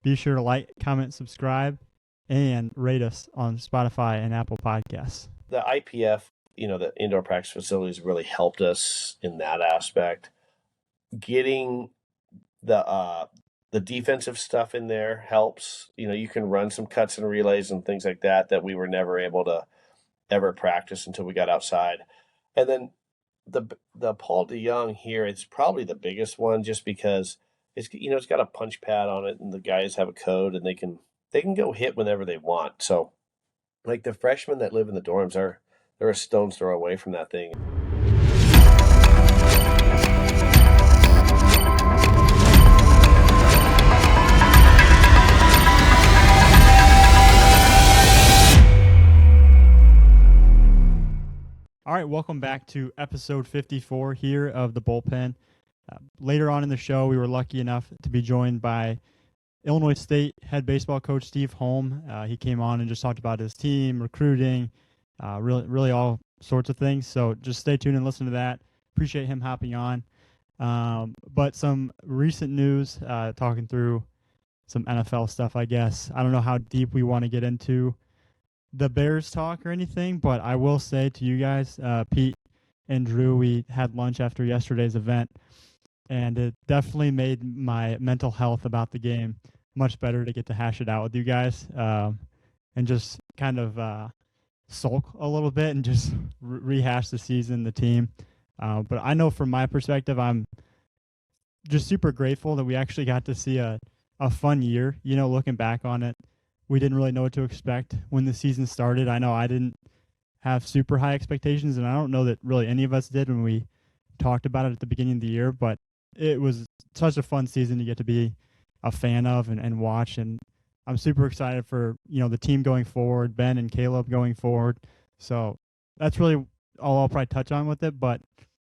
Be sure to like, comment, subscribe, and rate us on Spotify and Apple Podcasts. The IPF, the indoor practice facilities really helped us in that aspect. Getting the defensive stuff in there helps. You can run some cuts and relays and things like that we were never able to ever practice until we got outside. And then the Paul DeYoung here, it's probably the biggest one just because it's got a punch pad on it and the guys have a code and they can go hit whenever they want. So like the freshmen that live in the dorms they're a stone's throw away from that thing. All right, welcome back to episode 54 here of the Bullpen. Later on in the show, we were lucky enough to be joined by Illinois State head baseball coach Steve Holm. He came on and just talked about his team, recruiting, really all sorts of things. So just stay tuned and listen to that. Appreciate him hopping on. But some recent news, talking through some NFL stuff, I guess. I don't know how deep we want to get into the Bears talk or anything, but I will say to you guys, Pete and Drew, we had lunch after yesterday's event, and it definitely made my mental health about the game much better to get to hash it out with you guys, and just kind of sulk a little bit and just rehash the season, the team. But I know from my perspective, I'm just super grateful that we actually got to see a fun year, looking back on it. We didn't really know what to expect when the season started. I know I didn't have super high expectations, and I don't know that really any of us did when we talked about it at the beginning of the year, but it was such a fun season to get to be a fan of and watch, and I'm super excited for, the team going forward, Ben and Caleb going forward. So that's really all I'll probably touch on with it, but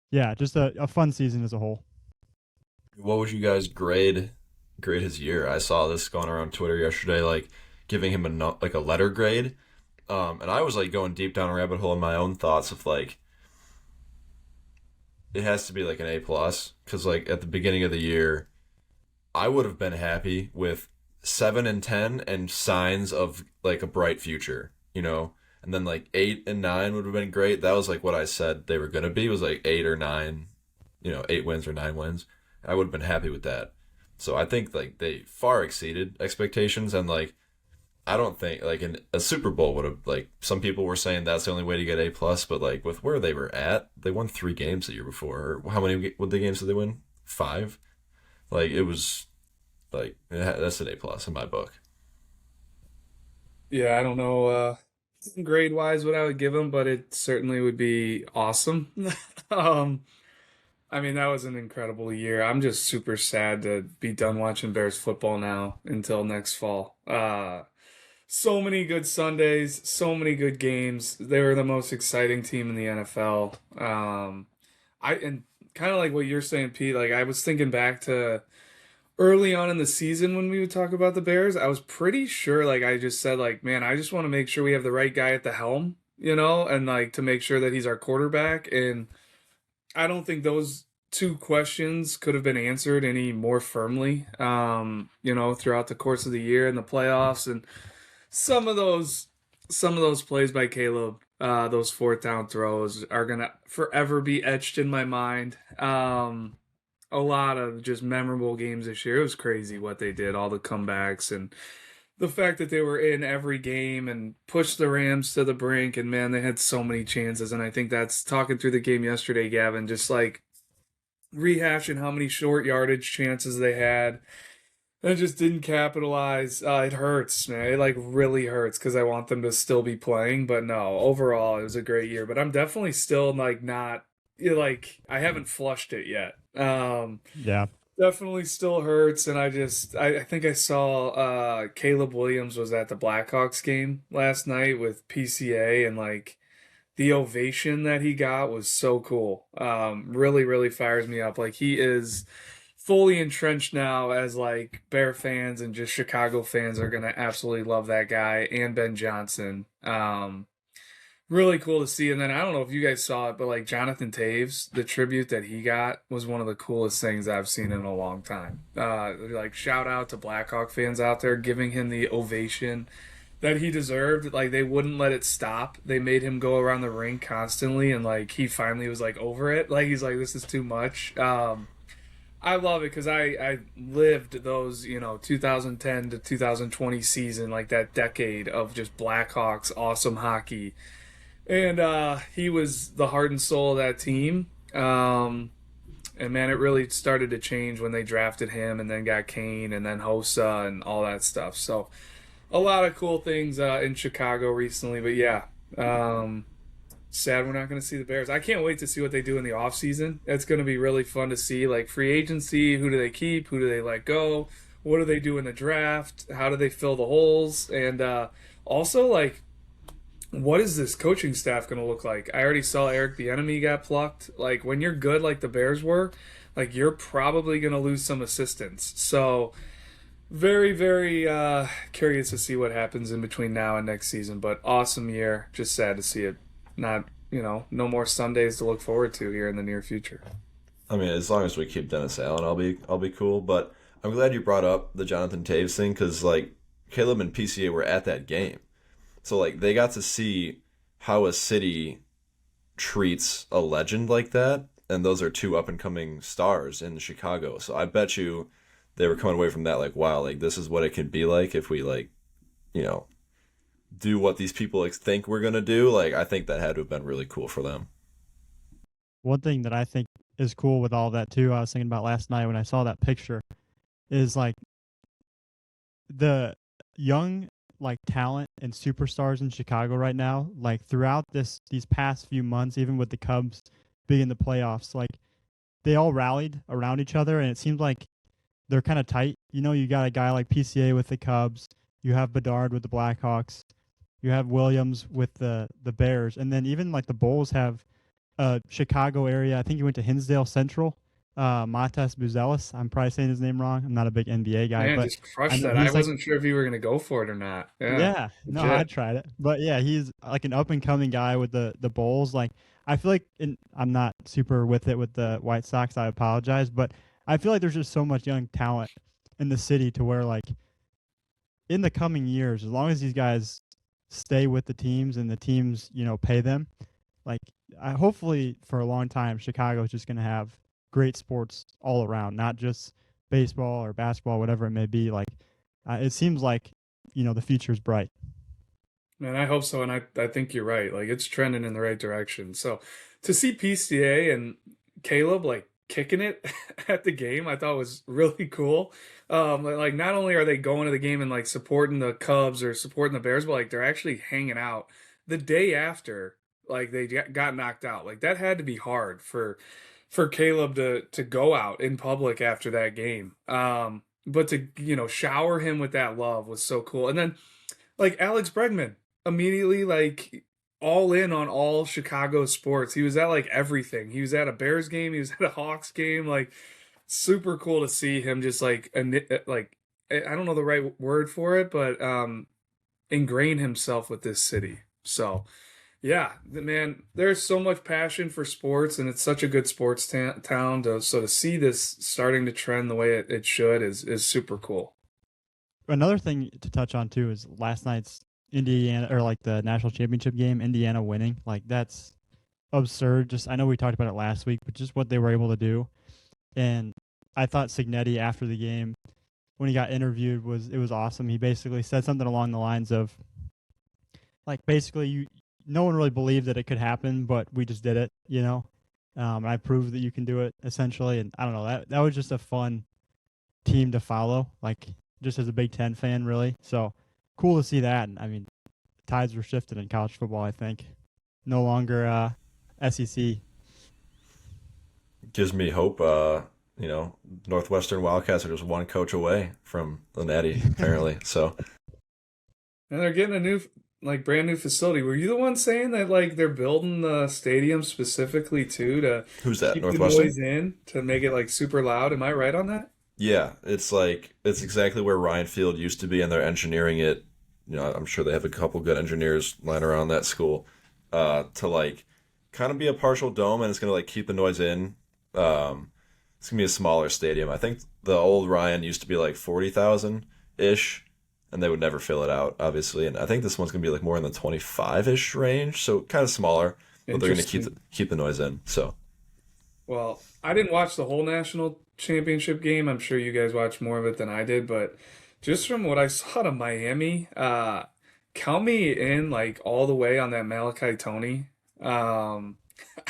yeah, just a fun season as a whole. What would you guys grade his year? I saw this going around Twitter yesterday, giving him a letter grade, and I was going deep down a rabbit hole in my own thoughts of it has to be an A plus, because at the beginning of the year I would have been happy with 7 and 10 and signs of a bright future, and then 8 and 9 would have been great. That was what I said they were gonna be, was 8 or 9, 8 wins or 9 wins. I would have been happy with that. So I think they far exceeded expectations, and I don't think in a Super Bowl would have some people were saying that's the only way to get A plus, but with where they were at, they won 3 games the year before. How many games did they win? 5. It was that's an A plus in my book. Yeah, I don't know grade wise what I would give him, but it certainly would be awesome. I mean, that was an incredible year. I'm just super sad to be done watching Bears football now until next fall. So many good Sundays, so many good games. They were the most exciting team in the NFL. And kind of like what you're saying, Pete, I was thinking back to early on in the season when we would talk about the Bears. I was pretty sure, I just said, man, I just want to make sure we have the right guy at the helm, and to make sure that he's our quarterback. And I don't think those two questions could have been answered any more firmly, throughout the course of the year and the playoffs. And some of those plays by Caleb, those 4th down throws are gonna forever be etched in my mind. A lot of just memorable games this year. It was crazy what they did, all the comebacks, and the fact that they were in every game and pushed the Rams to the brink. And man, they had so many chances. And I think that's, talking through the game yesterday, Gavin, just rehashing how many short yardage chances they had and just didn't capitalize. It hurts, man. It really hurts because I want them to still be playing. But no, overall, it was a great year. But I'm definitely still not, I haven't flushed it yet. Yeah. Definitely still hurts. And I think I saw Caleb Williams was at the Blackhawks game last night with PCA, and the ovation that he got was so cool. Really, really fires me up. He is fully entrenched now as Bear fans, and just Chicago fans are going to absolutely love that guy, and Ben Johnson. really cool to see. And then I don't know if you guys saw it, but like Jonathan Taves, the tribute that he got was one of the coolest things I've seen in a long time. Like shout out to Blackhawk fans out there giving him the ovation that he deserved. Like they wouldn't let it stop. They made him go around the rink constantly, and like he finally was like over it. Like he's like, this is too much. I love it because I lived those 2010 to 2020 season, like that decade of just Blackhawks awesome hockey, and he was the heart and soul of that team. And man, it really started to change when they drafted him, and then got Kane, and then Hossa, and all that stuff. So a lot of cool things in Chicago recently, but yeah. Sad we're not going to see the Bears. I can't wait to see what they do in the offseason. It's going to be really fun to see, like free agency. Who do they keep? Who do they let go? What do they do in the draft? How do they fill the holes? And also, like, what is this coaching staff going to look like? I already saw Eric Bieniemy got plucked. Like, when you're good like the Bears were, like, you're probably going to lose some assistants. So very, very curious to see what happens in between now and next season. But awesome year. Just sad to see it. Not, no more Sundays to look forward to here in the near future. I mean, as long as we keep Dennis Allen, I'll be cool. But I'm glad you brought up the Jonathan Taves thing because like Caleb and PCA were at that game, so like they got to see how a city treats a legend like that, and those are two up and coming stars in Chicago. So I bet you they were coming away from that like, wow, like this is what it could be like if we like, do what these people think we're gonna do. Like I think that had to have been really cool for them. One thing that I think is cool with all that too, I was thinking about last night when I saw that picture, is like the young like talent and superstars in Chicago right now, like throughout these past few months, even with the Cubs being in the playoffs, like they all rallied around each other, and it seems like they're kind of tight. You got a guy like PCA with the Cubs, you have Bedard with the Blackhawks, you have Williams with the Bears, and then even like the Bulls have a Chicago area. I think he went to Hinsdale Central. Matas Buzelis. I'm probably saying his name wrong. I'm not a big NBA guy, Man, but just crushed that. I wasn't sure if you were going to go for it or not. Yeah, no, I tried it, but yeah, he's like an up and coming guy with the Bulls. Like I feel like I'm not super with it with the White Sox. I apologize, but I feel like there's just so much young talent in the city to where like in the coming years, as long as these guys stay with the teams and the teams, pay them, like hopefully for a long time, Chicago is just going to have great sports all around, not just baseball or basketball, whatever it may be. Like it seems like, the future is bright. Man, I hope so. And I think you're right. Like it's trending in the right direction. So to see PCA and Caleb like kicking it at the game, I thought was really cool. Like not only are they going to the game and like supporting the Cubs or supporting the Bears, but like they're actually hanging out the day after like they got knocked out. Like that had to be hard for Caleb to go out in public after that game. But to shower him with that love was so cool. And then like Alex Bregman immediately like all in on all Chicago sports. He was at like everything. He was at a Bears game. He was at a Hawks game. Like super cool to see him just like I don't know the right word for it, but ingrain himself with this city. So yeah, man, there's so much passion for sports, and it's such a good sports town. So to see this starting to trend the way it should is super cool. Another thing to touch on too is last night's Indiana, or like the national championship game, Indiana winning. Like that's absurd. Just I know we talked about it last week, but just what they were able to do. And I thought Cignetti after the game, when he got interviewed, was awesome. He basically said something along the lines of, like, basically no one really believed that it could happen, but we just did it, And I proved that you can do it, essentially. And I don't know, that was just a fun team to follow, like just as a Big Ten fan, really. So cool to see that. And I mean, tides were shifted in college football, I think. No longer SEC. Gives me hope. Northwestern Wildcats are just one coach away from the Natty, apparently. So, and they're getting a new, like, brand new facility. Were you the one saying that, like, they're building the stadium specifically too to who's that? keep Northwestern? The noise in to make it like super loud? Am I right on that? Yeah, it's exactly where Ryan Field used to be, and they're engineering it. I'm sure they have a couple good engineers lying around that school, to like kind of be a partial dome, and it's gonna like keep the noise in. It's gonna be a smaller stadium. I think the old Ryan used to be like 40,000 ish, and they would never fill it out, obviously. And I think this one's gonna be like more in the 25 ish range, so kind of smaller, but they're gonna Interesting. keep the noise in. So Well, I didn't watch the whole national championship game. I'm sure you guys watched more of it than I did, but just from what I saw to Miami, count me in like all the way on that Malachi Tony. Um,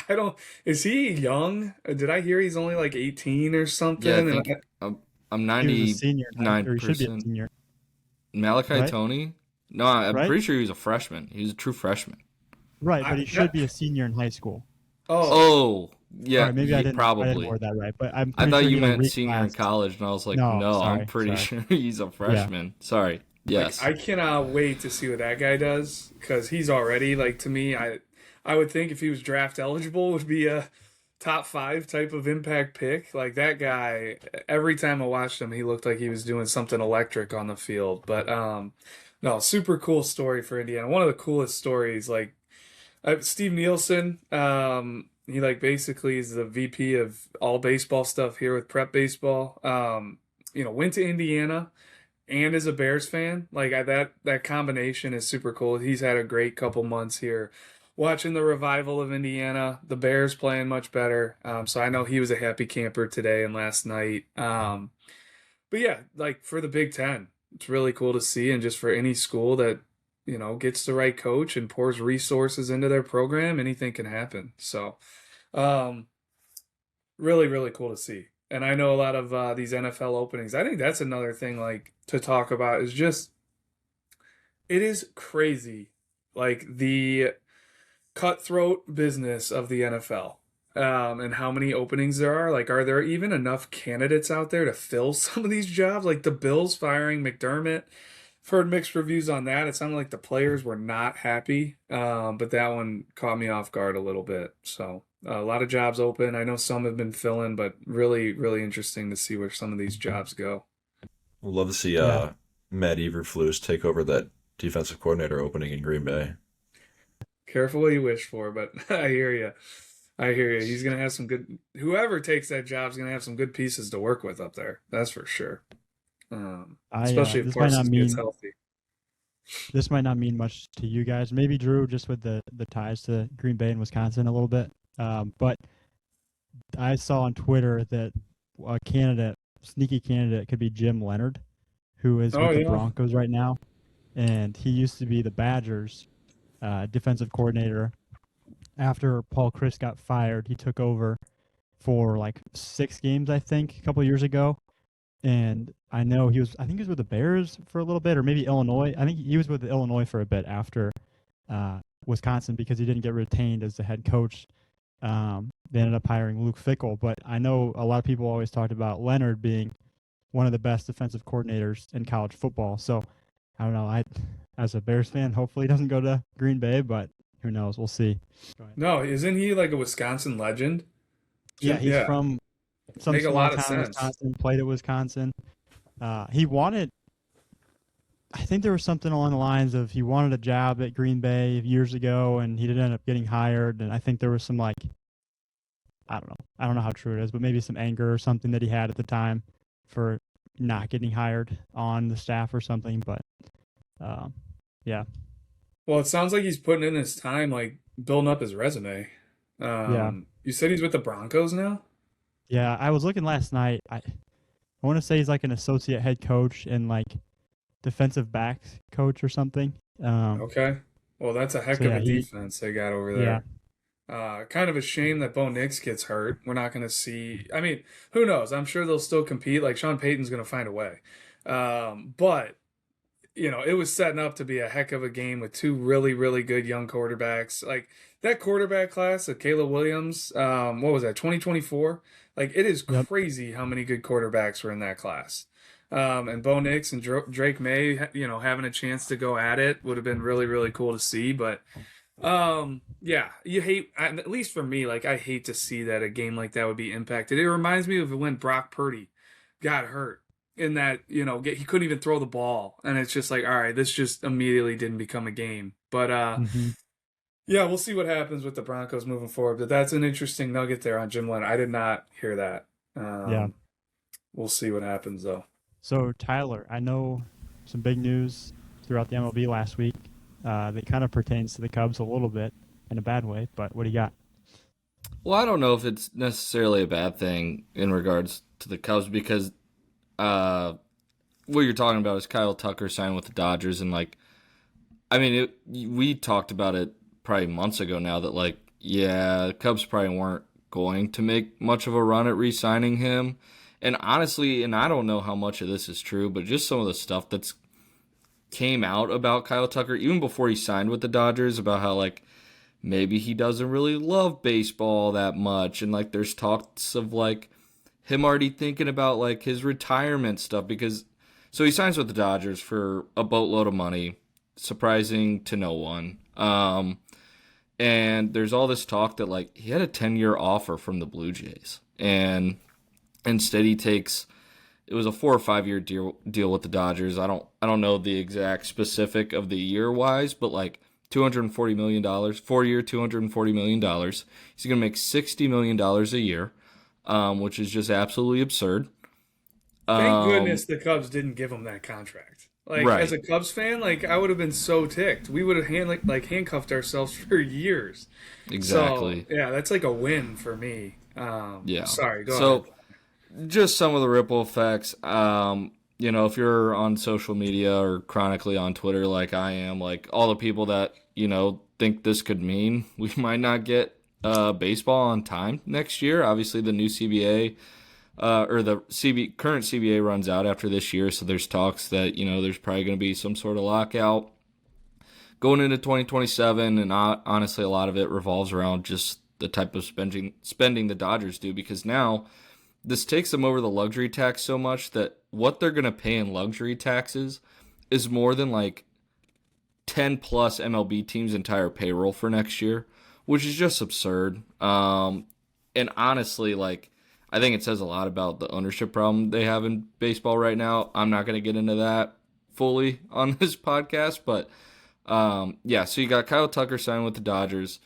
I don't, is he young? Did I hear he's only like 18 or Yeah, I something? And think I'm He was a senior, or he should be a 99% senior, Malachi right? Tony. No, I'm Right? pretty sure he was a freshman. He was a true freshman. Right, but I he should be a senior in high school. oh, Oh, All yeah, right, maybe I didn't probably. word that right, but I'm I pretty thought sure you he like meant senior in reclassed. college, and I was like, No, no, I'm sorry, pretty sorry. sure he's a Yeah, freshman. Sorry. like Yes. I cannot wait to see what that guy does because he's already like to me, I would think if he was draft eligible would be a top five type of impact pick. Like that guy, every time I watched him, he looked like he was doing something electric on the field. But no, super cool story for Indiana. One of the coolest stories, like Steve Nielsen, he like basically is the VP of all baseball stuff here with Prep Baseball. Went to Indiana and is a Bears fan. Like that combination is super cool. He's had a great couple months here watching the revival of Indiana, the Bears playing much better. So I know he was a happy camper today and last night. But yeah, like for the Big Ten, it's really cool to see, and just for any school that gets the right coach and pours resources into their program, anything can happen. So, um, really, really cool to see. And I know a lot of these NFL openings. I think that's another thing like to talk about is just it is crazy, like the cutthroat business of the NFL, and how many openings there are. Like, are there even enough candidates out there to fill some of these jobs? Like the Bills firing McDermott. I've heard mixed reviews on that. It sounded like the players were not happy, but that one caught me off guard a little bit. So a lot of jobs open. I know some have been filling, but really, really interesting to see where some of these jobs go. we'll love to see yeah. Matt Eberflus take over that defensive coordinator opening in Green Bay. Careful what you wish for, but I hear you. I hear you. He's gonna have some good. Whoever takes that job is gonna have some good pieces to work with up there. That's for sure. Especially if this might not Parsons gets mean healthy. much to you guys. Maybe Drew, just with the ties to Green Bay and Wisconsin a little bit. But I saw on Twitter that a sneaky candidate, could be Jim Leonard, who is Oh with the yeah. Broncos right now, and he used to be the Badgers defensive coordinator. After Paul Chris got fired, he took over for like 6 games, I think, a couple of years ago. And I know I think he was with the Bears for a little bit, or maybe Illinois. I think he was with Illinois for a bit after Wisconsin because he didn't get retained as the head coach. They ended up hiring Luke Fickell, but I know a lot of people always talked about Leonard being one of the best defensive coordinators in college football. So I don't know. As a Bears fan, hopefully he doesn't go to Green Bay, but who knows? We'll see. Go ahead. No, isn't he like a Wisconsin legend? Yeah, Jim, he's yeah, from some make a small lot of town in sense. Wisconsin, played at Wisconsin. He wanted, I think there was something along the lines of he wanted a job at Green Bay years ago, and he didn't end up getting hired. And I think there was some I don't know how true it is, but maybe some anger or something that he had at the time for not getting hired on the staff or something. But yeah, Well, it sounds like he's putting in his time, like building up his resume. yeah, You said he's with the Broncos now? yeah. I was looking last night. I want to say he's like an associate head coach and like defensive backs coach or something. Okay. Well, that's a heck So of yeah, a defense they got over yeah, there. Kind of a shame that Bo Nix gets hurt. We're not going to see. I mean, who knows? I'm sure they'll still compete. Like Sean Payton's going to find a way. But it was setting up to be a heck of a game with two really, really good young quarterbacks. Like that quarterback class of Caleb Williams, what was that, 2024? Like it is yep. crazy how many good quarterbacks were in that class. And Bo Nix and Drake May, having a chance to go at it would have been really, really cool to see. But yeah, you hate, at least for me, like I hate to see that a game like that would be impacted. It reminds me of when Brock Purdy got hurt in that, he couldn't even throw the ball. And it's just like, all right, this just immediately didn't become a game. But Mm-hmm. Yeah, we'll see what happens with the Broncos moving forward. But that's an interesting nugget there on Jim Leonard. I did not hear that. Yeah. We'll see what happens though. So Tyler, I know some big news throughout the MLB last week that kind of pertains to the Cubs a little bit in a bad way, but what do you got? Well, I don't know if it's necessarily a bad thing in regards to the Cubs because what you're talking about is Kyle Tucker signed with the Dodgers, and like, I mean, we talked about it probably months ago now that like, yeah, the Cubs probably weren't going to make much of a run at re-signing him. And honestly, and I don't know how much of this is true, but just some of the stuff that's came out about Kyle Tucker, even before he signed with the Dodgers, about how like maybe he doesn't really love baseball that much. And like there's talks of like him already thinking about like his retirement stuff because so he signs with the Dodgers for a boatload of money, surprising to no one. And there's all this talk that like he had a 10-year offer from the Blue Jays, and instead he takes it was a 4 or 5 year deal with the Dodgers. I don't know the exact specific of the year wise, but like $240 million, 4-year, $240 million. He's going to make $60 million a year, which is just absolutely absurd. Thank goodness the Cubs didn't give him that contract. Like Right. as a Cubs fan, like I would have been so ticked. We would have handcuffed ourselves for years. Exactly. So, yeah, that's like a win for me. Yeah. Sorry, go So ahead. just some of the ripple effects. If you're on social media or chronically on Twitter like I am, like all the people that, think this could mean we might not get baseball on time next year. Obviously the new CBA or the current CBA runs out after this year, so there's talks that, there's probably going to be some sort of lockout going into 2027, and honestly a lot of it revolves around just the type of spending the Dodgers do, because now this takes them over the luxury tax so much that what they're going to pay in luxury taxes is more than like 10 plus MLB teams' entire payroll for next year, which is just absurd. And honestly, like, I think it says a lot about the ownership problem they have in baseball right now. I'm not going to get into that fully on this podcast, but yeah, so you got Kyle Tucker signed with the Dodgers.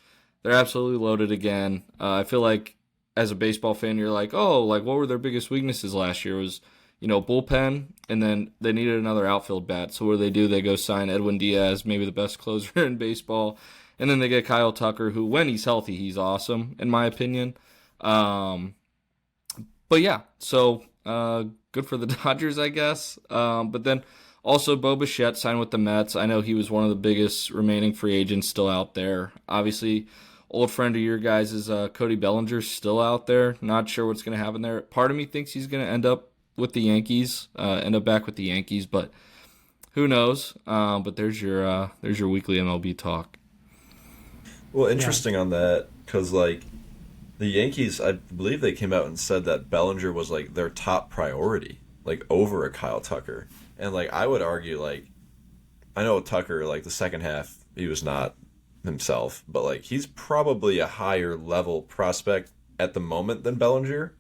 They're absolutely loaded again. I feel like as a baseball fan, you're like, oh, like what were their biggest weaknesses last year? It was, bullpen, and then they needed another outfield bat. So what do? They go sign Edwin Diaz, maybe the best closer in baseball. And then they get Kyle Tucker, who, when he's healthy, he's awesome, in my opinion. But yeah, so good for the Dodgers, I guess. But then also Bo Bichette signed with the Mets. I know he was one of the biggest remaining free agents still out there. Obviously, old friend of your guys is Cody Bellinger still out there. Not sure what's going to happen there. Part of me thinks he's going to end up with the Yankees, end up back with the Yankees, but who knows? But there's your weekly MLB talk. Well, interesting on that, because like the Yankees, I believe they came out and said that Bellinger was like their top priority, like over a Kyle Tucker. And like I would argue, like I know Tucker, like the second half he was not himself, but like he's probably a higher level prospect at the moment than Bellinger.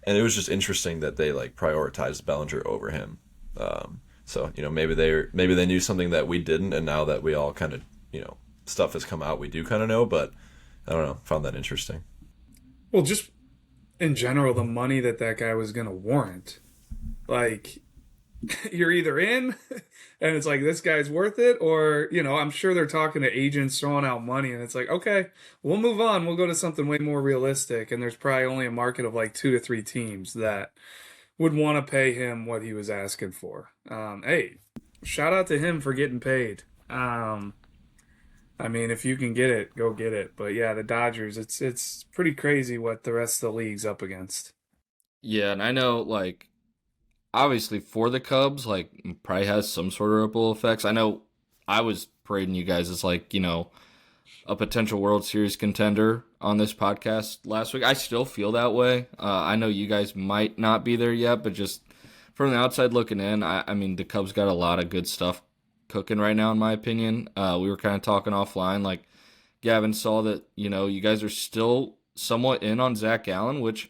And it was just interesting that they like prioritized Bellinger over him. So maybe they knew something that we didn't, and now that we all kind of stuff has come out, we do kind of know. But I don't know, found that interesting. Well, just in general, the money that guy was going to warrant, like you're either in and it's like this guy's worth it, or I'm sure they're talking to agents throwing out money, and it's like, okay, we'll move on, we'll go to something way more realistic, and there's probably only a market of like 2 to 3 teams that would want to pay him what he was asking for. Hey, shout out to him for getting paid. I mean, if you can get it, go get it. But yeah, the Dodgers, it's pretty crazy what the rest of the league's up against. Yeah, and I know, like, obviously for the Cubs, like, probably has some sort of ripple effects. I know I was parading you guys as, like, a potential World Series contender on this podcast last week. I still feel that way. I know you guys might not be there yet, but just from the outside looking in, I mean, the Cubs got a lot of good stuff cooking right now, in my opinion. We were kind of talking offline, like Gavin saw that, you guys are still somewhat in on Zach Gallen, which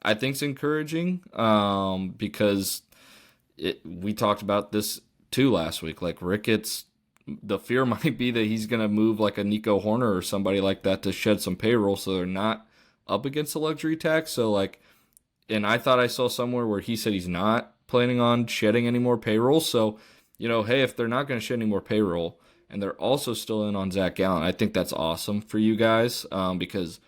I think's encouraging, because we talked about this too last week. Like Ricketts the fear might be that he's going to move like a Nico Horner or somebody like that to shed some payroll so they're not up against the luxury tax. So, like, and I thought I saw somewhere where he said he's not planning on shedding any more payroll. So, hey, if they're not going to shed any more payroll and they're also still in on Zach Gallen, I think that's awesome for you guys, because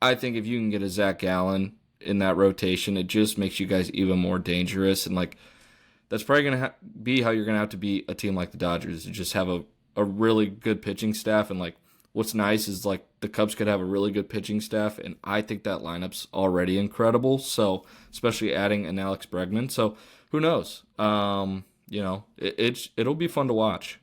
I think if you can get a Zach Gallen in that rotation, it just makes you guys even more dangerous. And, like, that's probably going to be how you're going to have to beat a team like the Dodgers, to just have a really good pitching staff. And, like, what's nice is, like, the Cubs could have a really good pitching staff, and I think that lineup's already incredible. So, especially adding an Alex Bregman. So, who knows? It'll be fun to watch.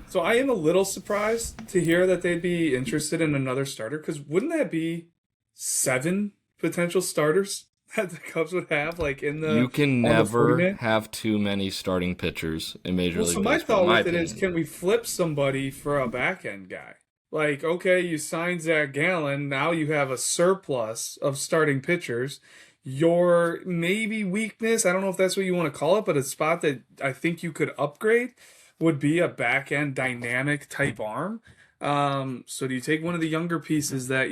So I am a little surprised to hear that they'd be interested in another starter, because wouldn't that be 7 potential starters that the Cubs would have, like, in the... You can never have too many starting pitchers in Major League Baseball. So my thought with it is, can we flip somebody for a back-end guy? Like, okay, you signed Zach Gallen, now you have a surplus of starting pitchers. Your maybe weakness, I don't know if that's what you want to call it, but a spot that I think you could upgrade would be a back-end dynamic type arm. So do you take one of the younger pieces that,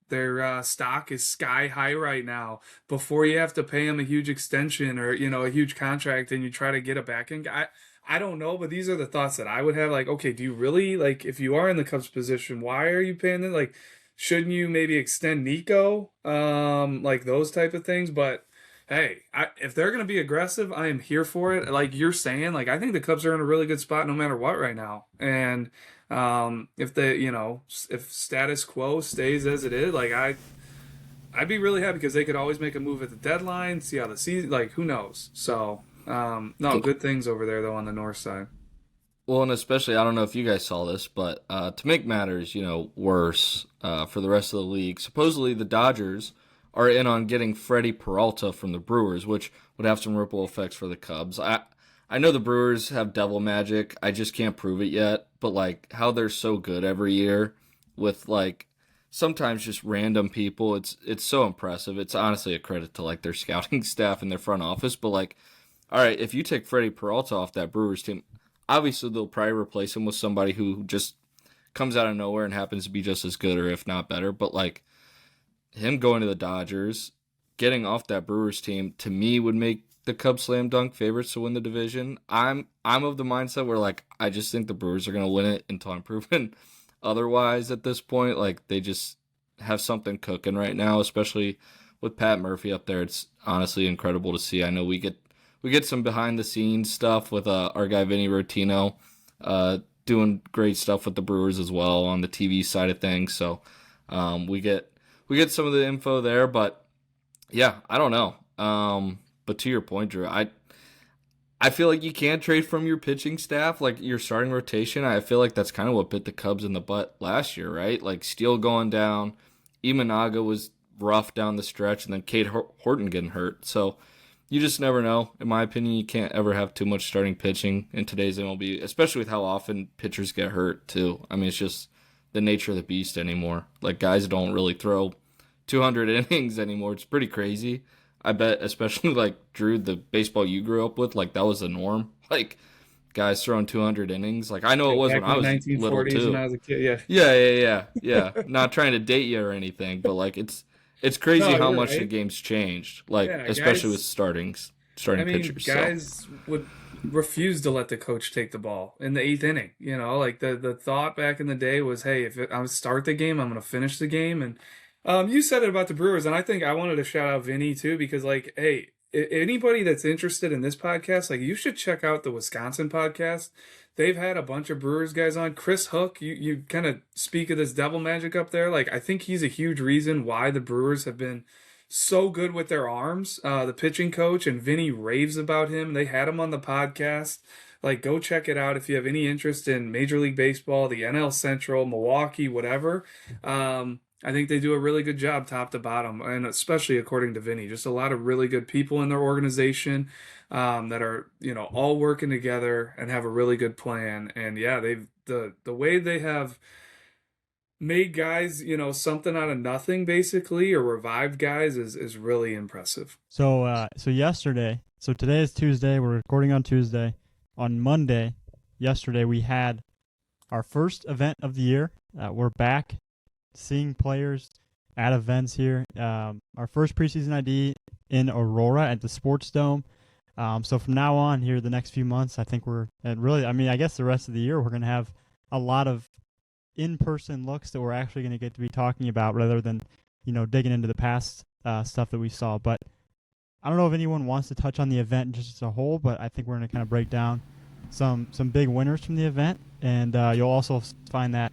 their stock is sky high right now, before you have to pay them a huge extension or, a huge contract, and you try to get a back-end guy? I don't know, but these are the thoughts that I would have. Like, okay, do you really, like, if you are in the Cubs position, why are you paying them? Like, shouldn't you maybe extend Nico? Like, those type of things. But hey, if they're going to be aggressive, I am here for it. Like you're saying, like, I think the Cubs are in a really good spot no matter what right now. And if status quo stays as it is, like, I'd be really happy, because they could always make a move at the deadline, see how the season, like, who knows? So, no, good things over there, though, on the north side. Well, and especially, I don't know if you guys saw this, but to make matters, worse for the rest of the league, supposedly the Dodgers are in on getting Freddie Peralta from the Brewers, which would have some ripple effects for the Cubs. I know the Brewers have devil magic. I just can't prove it yet. But, like, how they're so good every year with, like, sometimes just random people, it's so impressive. It's honestly a credit to, like, their scouting staff and their front office. But, like, all right, if you take Freddie Peralta off that Brewers team, obviously they'll probably replace him with somebody who just comes out of nowhere and happens to be just as good or if not better. But, like, him going to the Dodgers, getting off that Brewers team, to me would make the Cubs slam dunk favorites to win the division. I'm of the mindset where, like, I just think the Brewers are going to win it until I'm proven otherwise at this point. Like, they just have something cooking right now, especially with Pat Murphy up there. It's honestly incredible to see. I know we get some behind the scenes stuff with our guy Vinny Rotino doing great stuff with the Brewers as well on the TV side of things. So we get some of the info there, but yeah, I don't know. But to your point, Drew, I feel like you can't trade from your pitching staff, like your starting rotation. I feel like that's kind of what bit the Cubs in the butt last year, right? Like Steele going down, Imanaga was rough down the stretch, and then Cade Horton getting hurt. So you just never know. In my opinion, you can't ever have too much starting pitching in today's MLB, especially with how often pitchers get hurt too. I mean, it's just the nature of the beast anymore. Like, guys don't really throw 200 innings anymore. It's pretty crazy. I bet, especially like Drew, the baseball you grew up with, like that was the norm. Like guys throwing 200 innings. Like I know it was when I was little too. When I was a kid, yeah. Yeah. Not trying to date you or anything, but like it's crazy how much right. The game's changed. Like especially with starting pitchers. Guys would refuse to let the coach take the ball in the 8th inning. Like the thought back in the day was, hey, if I start the game, I'm going to finish the game. And you said it about the Brewers, and I think I wanted to shout out Vinny too, because, like, hey, anybody that's interested in this podcast, like, you should check out the Wisconsin podcast. They've had a bunch of Brewers guys on. Chris Hook, you kind of speak of this devil magic up there. Like, I think he's a huge reason why the Brewers have been so good with their arms. The pitching coach, and Vinny raves about him. They had him on the podcast. Like, go check it out if you have any interest in Major League Baseball, the NL Central, Milwaukee, whatever. I think they do a really good job top to bottom, and especially according to Vinny, just a lot of really good people in their organization that are, all working together and have a really good plan. And yeah, the way they have made guys, something out of nothing basically, or revived guys is really impressive. So today is Tuesday. We're recording on Tuesday. On Monday, yesterday we had our first event of the year. We're back seeing players at events here. Our first preseason ID in Aurora at the Sports Dome. So from now on here, the next few months, I think I guess the rest of the year, we're going to have a lot of in-person looks that we're actually going to get to be talking about rather than, digging into the past stuff that we saw. But I don't know if anyone wants to touch on the event just as a whole, but I think we're going to kind of break down some big winners from the event. And you'll also find that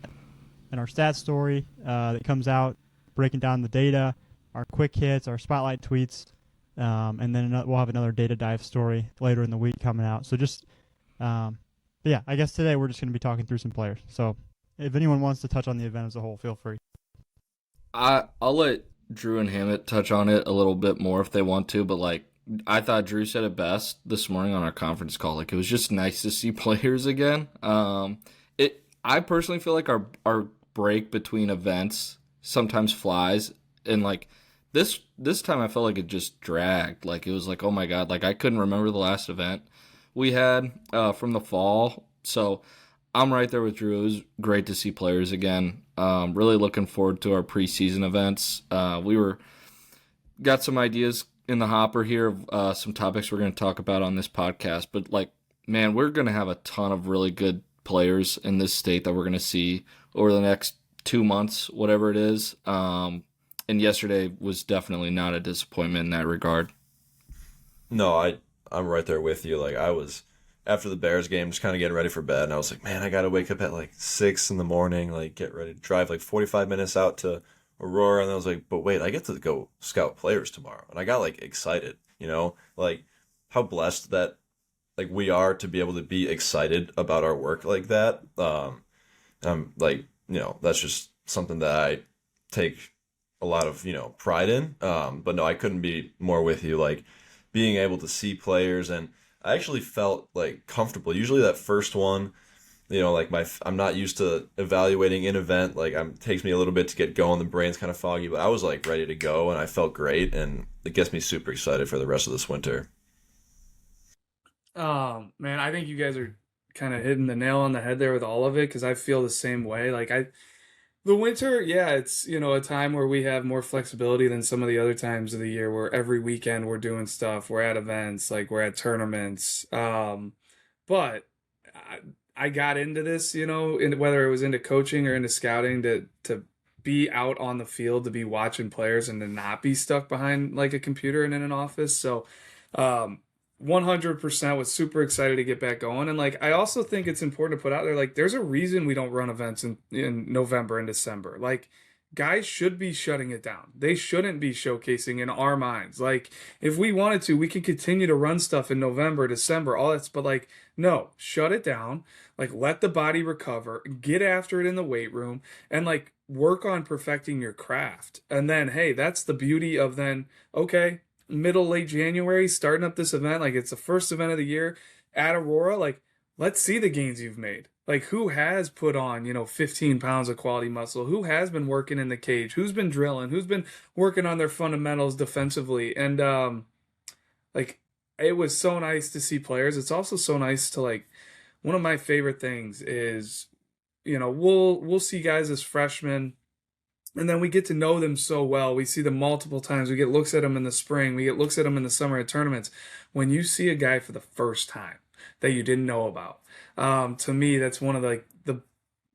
in our stats story that comes out, breaking down the data, our quick hits, our spotlight tweets, and then we'll have another data dive story later in the week coming out. So I guess today we're just going to be talking through some players. So if anyone wants to touch on the event as a whole, feel free. I'll let Drew and Hammett touch on it a little bit more if they want to, but I thought Drew said it best this morning on our conference call. It was just nice to see players again. I personally feel like our break between events sometimes flies, and this time I felt like it just dragged. It was oh my god, I couldn't remember the last event we had from the fall. So I'm right there with Drew. It was great to see players again. Really looking forward to our preseason events. We got some ideas in the hopper here of some topics we're going to talk about on this podcast. But man, we're going to have a ton of really good players in this state that we're going to see over the next 2 months, whatever it is. And yesterday was definitely not a disappointment in that regard. No, I'm right there with you. I was, after the Bears game, just kind of getting ready for bed, and I was like, man, I got to wake up at 6 in the morning, get ready to drive 45 minutes out to Aurora. And I was like, but wait, I get to go scout players tomorrow. And I got excited, how blessed that we are to be able to be excited about our work like that. I'm that's just something that I take a lot of, pride in. But no, I couldn't be more with you, being able to see players. And I actually felt comfortable. Usually that first one, I'm not used to evaluating an event. Takes me a little bit to get going. The brain's kind of foggy, but I was ready to go, and I felt great, and it gets me super excited for the rest of this winter. Man, I think you guys are kind of hitting the nail on the head there with all of it, because I feel the same way. The winter, yeah, it's, a time where we have more flexibility than some of the other times of the year, where every weekend we're doing stuff. We're at events, we're at tournaments. But I got into this, whether it was into coaching or into scouting, to be out on the field, to be watching players, and to not be stuck behind a computer and in an office. So 100% was super excited to get back going. And I also think it's important to put out there, there's a reason we don't run events in November and December. Guys should be shutting it down. They shouldn't be showcasing in our minds. If we wanted to, we could continue to run stuff in November, December, all that. But no, shut it down. Let the body recover, get after it in the weight room, and work on perfecting your craft. And then, hey, that's the beauty of then, okay, late January, starting up this event, it's the first event of the year at Aurora. Let's see the gains you've made. Who has put on, 15 pounds of quality muscle? Who has been working in the cage? Who's been drilling? Who's been working on their fundamentals defensively? And it was so nice to see players. It's also so nice to one of my favorite things is, we'll see guys as freshmen, and then we get to know them so well. We see them multiple times. We get looks at them in the spring. We get looks at them in the summer at tournaments. When you see a guy for the first time that you didn't know about, to me, that's one of the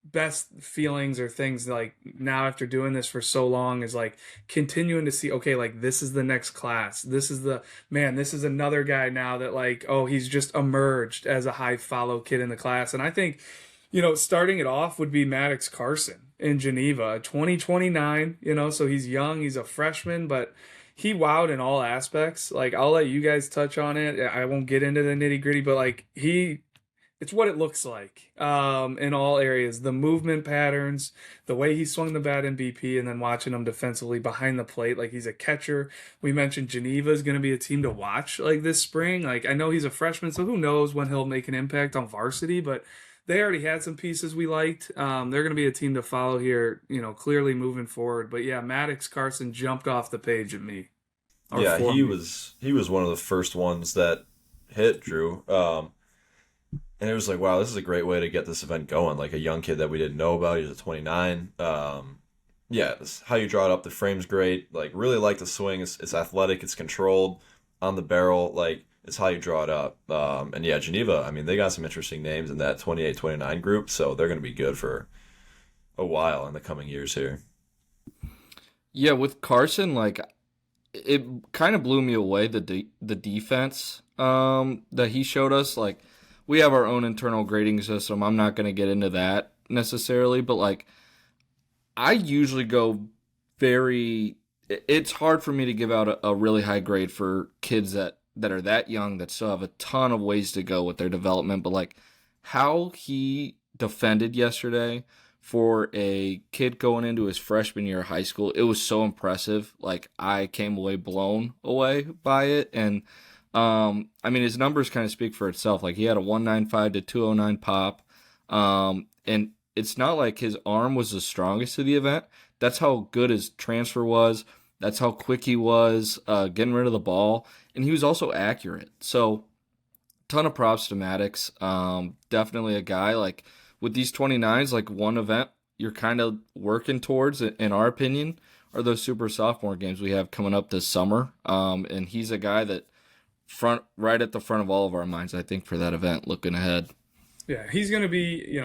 best feelings or things now after doing this for so long is continuing to see, okay, this is the next class. This is this is another guy now that oh, he's just emerged as a high follow kid in the class. And I think, starting it off would be Maddox Carson in Geneva, 2029, so he's young, he's a freshman, but he wowed in all aspects. I'll let you guys touch on it. I won't get into the nitty gritty, but it's what it looks like in all areas. The movement patterns, the way he swung the bat in BP, and then watching him defensively behind the plate. He's a catcher. We mentioned Geneva is going to be a team to watch this spring. I know he's a freshman, so who knows when he'll make an impact on varsity, but they already had some pieces we liked. They're going to be a team to follow here, clearly moving forward. But yeah, Maddox Carson jumped off the page at me. Yeah, he was one of the first ones that hit, Drew. And it was like, wow, this is a great way to get this event going. Like a young kid that we didn't know about. He was a 29. Yeah, how you draw it up. The frame's great. Like, really like the swing. It's athletic. It's controlled on the barrel. Like, it's how you draw it up. And yeah, Geneva, I mean, they got some interesting names in that 28-29 group. So they're going to be good for a while in the coming years here. Yeah, with Carson, like it kind of blew me away the defense that he showed us. Like we have our own internal grading system. I'm not going to get into that necessarily, but like I usually go very. It's hard for me to give out a really high grade for kids that are that young that still have a ton of ways to go with their development. But like how he defended yesterday for a kid going into his freshman year of high school, it was so impressive. Like I came away blown away by it. And I mean his numbers kind of speak for itself. Like he had a 195 to 209 pop. And it's not like his arm was the strongest of the event. That's how good his transfer was. That's how quick he was getting rid of the ball. And he was also accurate. So ton of props to Maddox. Definitely a guy like with these 29s, like one event you're kind of working towards, in our opinion, are those super sophomore games we have coming up this summer. And he's a guy that right at the front of all of our minds, I think, for that event looking ahead. Yeah, he's going to be,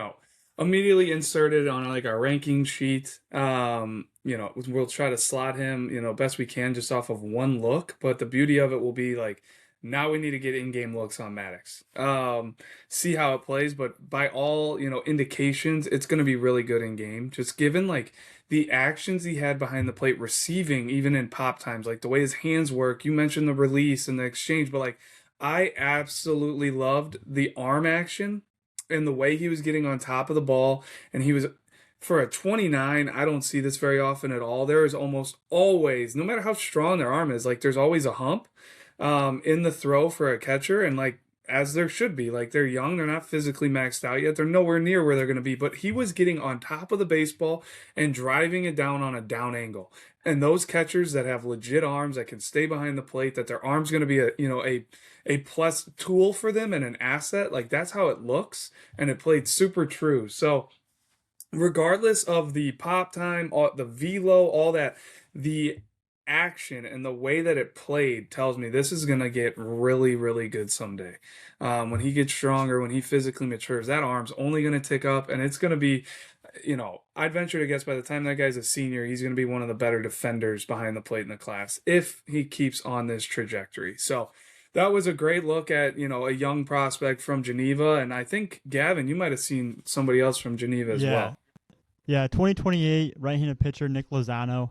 immediately inserted on like our ranking sheet. We'll try to slot him, best we can just off of one look. But the beauty of it will be like, now we need to get in-game looks on Maddox. See how it plays, but by all, indications, it's going to be really good in-game. Just given, like, the actions he had behind the plate receiving, even in pop times, like the way his hands work. You mentioned the release and the exchange, but, like, I absolutely loved the arm action and the way he was getting on top of the ball. And he was, for a 29, I don't see this very often at all. There is almost always, no matter how strong their arm is, like, there's always a hump in the throw for a catcher, and like as there should be. Like they're young, they're not physically maxed out yet, they're nowhere near where they're going to be, but he was getting on top of the baseball and driving it down on a down angle. And those catchers that have legit arms that can stay behind the plate, that their arm's going to be a plus tool for them and an asset, like that's how it looks, and it played super true. So regardless of the pop time, the velo, all that, the action and the way that it played tells me this is going to get really, really good someday. When he gets stronger, when he physically matures, that arm's only going to tick up, and it's going to be, I'd venture to guess by the time that guy's a senior, he's going to be one of the better defenders behind the plate in the class if he keeps on this trajectory. So that was a great look at, a young prospect from Geneva. And I think, Gavin, you might have seen somebody else from Geneva as well. Yeah, 2028 right-handed pitcher Nick Lozano.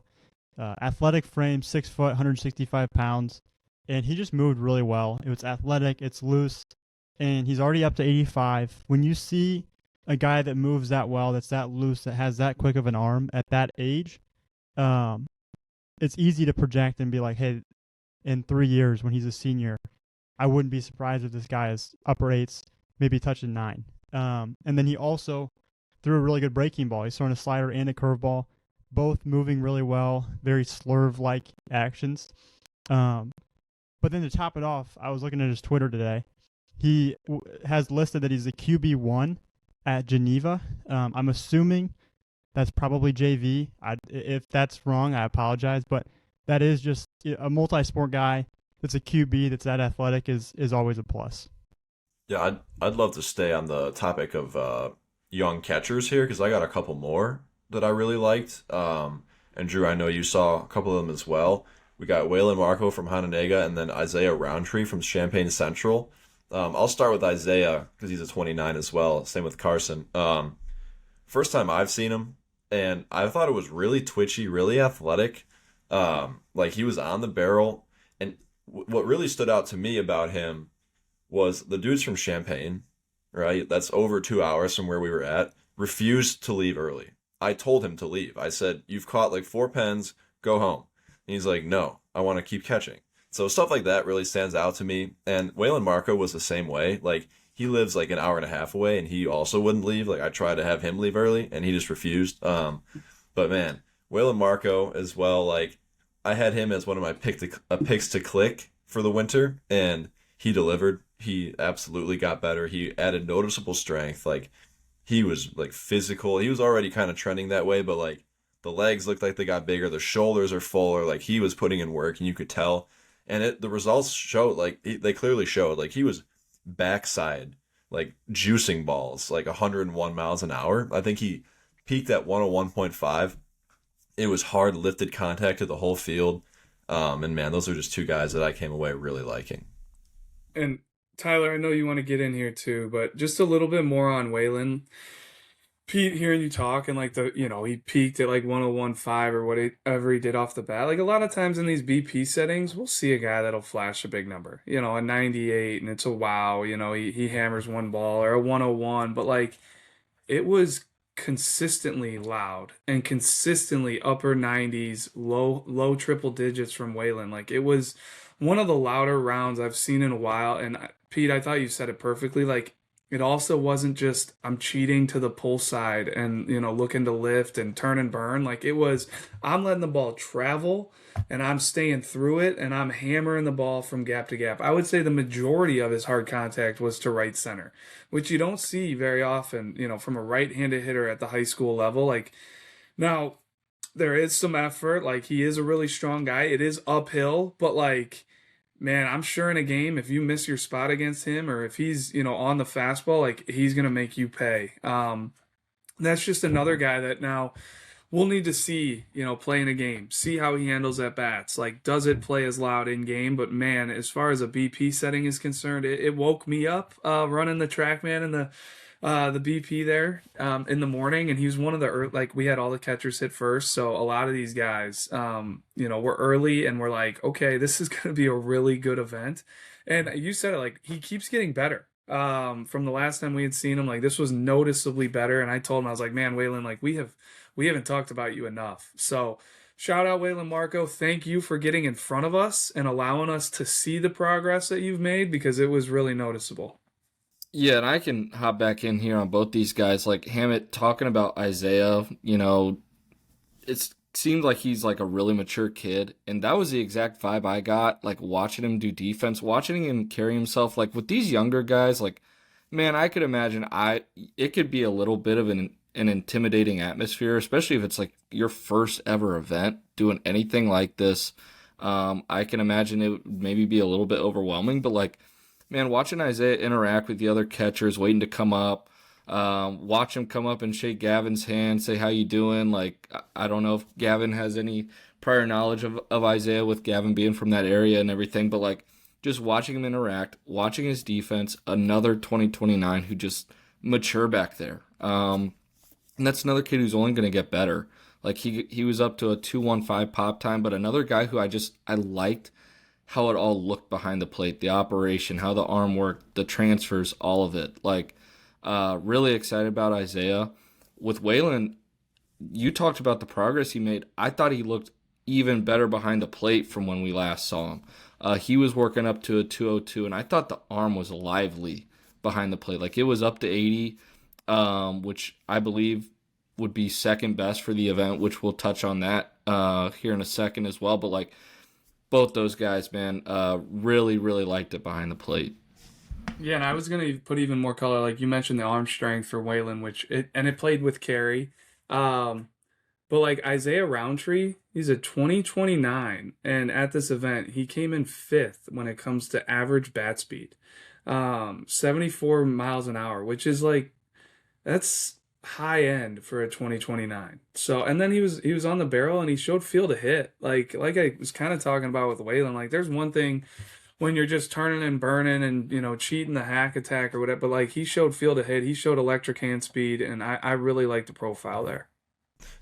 Athletic frame, 6 foot, 165 pounds, and he just moved really well. It was athletic, it's loose, and he's already up to 85. When you see a guy that moves that well, that's that loose, that has that quick of an arm at that age, it's easy to project and be like, hey, in 3 years when he's a senior, I wouldn't be surprised if this guy is upper 8s, maybe touching 9. And then he also threw a really good breaking ball. He's throwing a slider and a curveball, both moving really well, very slurve-like actions. But then to top it off, I was looking at his Twitter today. He has listed that he's a QB1 at Geneva. I'm assuming that's probably JV. If that's wrong, I apologize. But that is just a multi-sport guy that's a QB that's that athletic is always a plus. Yeah, I'd love to stay on the topic of young catchers here because I got a couple more that I really liked. And Drew, I know you saw a couple of them as well. We got Waylon Marco from Hononegah and then Isaiah Roundtree from Champaign Central. I'll start with Isaiah because he's a 29 as well. Same with Carson. First time I've seen him, and I thought it was really twitchy, really athletic. Like he was on the barrel. And what really stood out to me about him was the dude's from Champaign, right? That's over 2 hours from where we were at. Refused to leave early. I told him to leave. I said, you've caught like 4 pens, go home. And he's like, no, I want to keep catching. So stuff like that really stands out to me. And Waylon Marco was the same way. Like he lives like an hour and a half away and he also wouldn't leave. Like I tried to have him leave early and he just refused. But man, Waylon Marco as well. Like I had him as one of my picks to click for the winter and he delivered. he absolutely got better. He added noticeable strength. Like, he was like physical. He was already kind of trending that way, but like the legs looked like they got bigger. The shoulders are fuller. Like, he was putting in work, and you could tell. And the results showed, like they clearly showed, like he was backside, like juicing balls, like 101 miles an hour. I think he peaked at 101.5. It was hard lifted contact to the whole field. And man, those are just two guys that I came away really liking. And Tyler, I know you want to get in here too, but just a little bit more on Waylon. Pete, hearing you talk and like he peaked at like 101.5 or whatever he did off the bat. Like a lot of times in these BP settings, we'll see a guy that'll flash a big number, a 98, and it's a wow, he hammers one ball, or a 101, but like it was consistently loud and consistently upper 90s, low triple digits from Waylon. Like it was one of the louder rounds I've seen in a while. And Pete, I thought you said it perfectly. Like it also wasn't just I'm cheating to the pull side and looking to lift and turn and burn. Like it was I'm letting the ball travel and I'm staying through it and I'm hammering the ball from gap to gap. I would say the majority of his hard contact was to right center, which you don't see very often, from a right-handed hitter at the high school level. Like now there is some effort. Like he is a really strong guy. It is uphill, but like, man, I'm sure in a game, if you miss your spot against him or if he's, on the fastball, like he's going to make you pay. That's just another guy that now we'll need to see, play in a game, see how he handles at bats. Like, does it play as loud in game? But man, as far as a BP setting is concerned, it woke me up running the TrackMan and the BP there in the morning, and he was one of the we had all the catchers hit first, so a lot of these guys were early and we're like, okay, this is going to be a really good event. And you said it, like he keeps getting better from the last time we had seen him. Like this was noticeably better, and I told him, I was like, man, Waylon, like we haven't talked about you enough. So shout out Waylon Marco, thank you for getting in front of us and allowing us to see the progress that you've made, because it was really noticeable. Yeah, and I can hop back in here on both these guys. Like Hammett, talking about Isaiah, it seemed like he's like a really mature kid. And that was the exact vibe I got, like watching him do defense, watching him carry himself. Like with these younger guys, like, man, I could imagine it could be a little bit of an intimidating atmosphere, especially if it's like your first ever event doing anything like this. I can imagine it would maybe be a little bit overwhelming, but like, man, watching Isaiah interact with the other catchers, waiting to come up, watch him come up and shake Gavin's hand, say, how you doing? Like, I don't know if Gavin has any prior knowledge of Isaiah with Gavin being from that area and everything, but like just watching him interact, watching his defense, another 2029 who just mature back there. And that's another kid who's only going to get better. Like he was up to a 2.15 pop time, but another guy who I liked how it all looked behind the plate, the operation, how the arm worked, the transfers, all of it. Like, really excited about Isaiah. With Waylon, you talked about the progress he made. I thought he looked even better behind the plate from when we last saw him. He was working up to a 202, and I thought the arm was lively behind the plate. Like, it was up to 80, which I believe would be second best for the event, which we'll touch on that here in a second as well. But, like, both those guys, man, really, really liked it behind the plate. Yeah, and I was going to put even more color. Like you mentioned the arm strength for Waylon, it played with carry. But like Isaiah Roundtree, he's a 2029. And at this event, he came in 5th when it comes to average bat speed. 74 miles an hour, which is like, that's high end for a 2029. So, and then he was on the barrel and he showed feel to hit. Like I was kind of talking about with Waylon, like there's one thing when you're just turning and burning and, cheating the hack attack or whatever, but like he showed feel to hit, he showed electric hand speed, and I really like the profile there.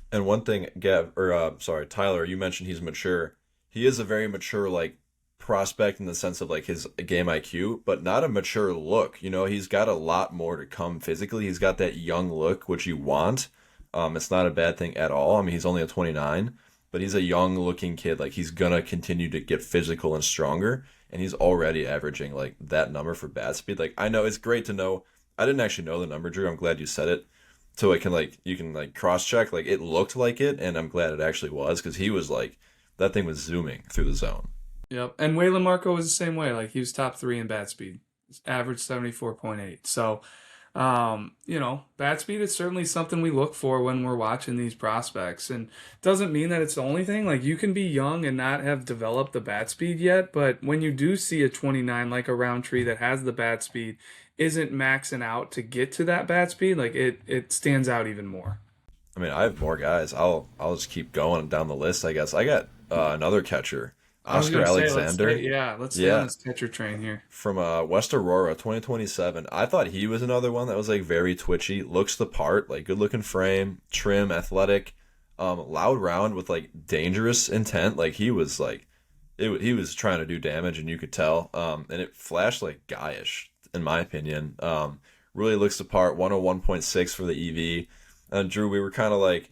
And one thing, Tyler, you mentioned he's mature. He is a very mature, like, prospect in the sense of like his game IQ, but not a mature look. He's got a lot more to come physically. He's got that young look, which you want. It's not a bad thing at all. I mean, he's only a 29, but he's a young looking kid. Like, he's gonna continue to get physical and stronger, and he's already averaging like that number for bat speed. Like, I know it's great to know. I didn't actually know the number, Drew. I'm glad you said it, so you can cross check. Like, it looked like it, and I'm glad it actually was, because he was like, that thing was zooming through the zone. Yep, and Waylon Marco was the same way. Like, he was top 3 in bat speed. averaged 74.8. So, bat speed is certainly something we look for when we're watching these prospects. And doesn't mean that it's the only thing. Like, you can be young and not have developed the bat speed yet, but when you do see a 29 like a Roundtree that has the bat speed, isn't maxing out to get to that bat speed, like it stands out even more. I mean, I have more guys. I'll just keep going down the list, I guess. I got another catcher, Oscar Alexander. Let's stay on this catcher train here. From West Aurora, 2027. I thought he was another one that was like very twitchy, looks the part, like good looking frame, trim, athletic, loud round with like dangerous intent. Like he was like, he was trying to do damage, and you could tell. And it flashed like guyish, in my opinion. Really looks the part. 101.6 for the EV. And Drew, we were kind of like,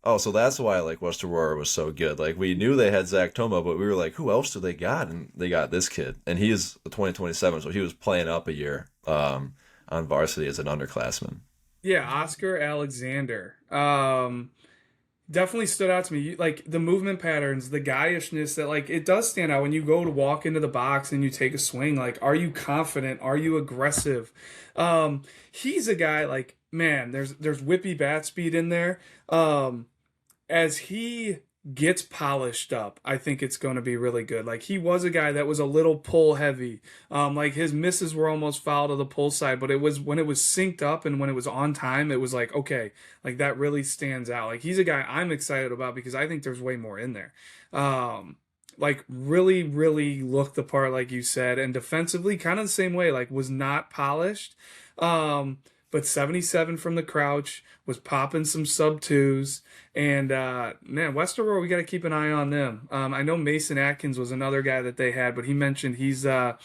oh, so that's why like West Aurora was so good. Like we knew they had Zach Toma, but we were like, who else do they got? And they got this kid, and he is a 2027, so he was playing up a year on varsity as an underclassman. Yeah, Oscar Alexander. Definitely stood out to me. Like the movement patterns, the guyishness that like it does stand out when you go to walk into the box and you take a swing. Like, are you confident? Are you aggressive? He's a guy like, man, there's whippy bat speed in there. As he gets polished up, I think it's going to be really good. Like he was a guy that was a little pull heavy. Like his misses were almost foul to the pull side, but it was when it was synced up and when it was on time, it was like, okay, like that really stands out. Like he's a guy I'm excited about because I think there's way more in there. Like really, really looked the part, like you said, and defensively kind of the same way, like was not polished. But 77 from the crouch, was popping some sub twos, and man, West Aurora, we got to keep an eye on them. I know Mason Atkins was another guy that they had, but he mentioned he's, I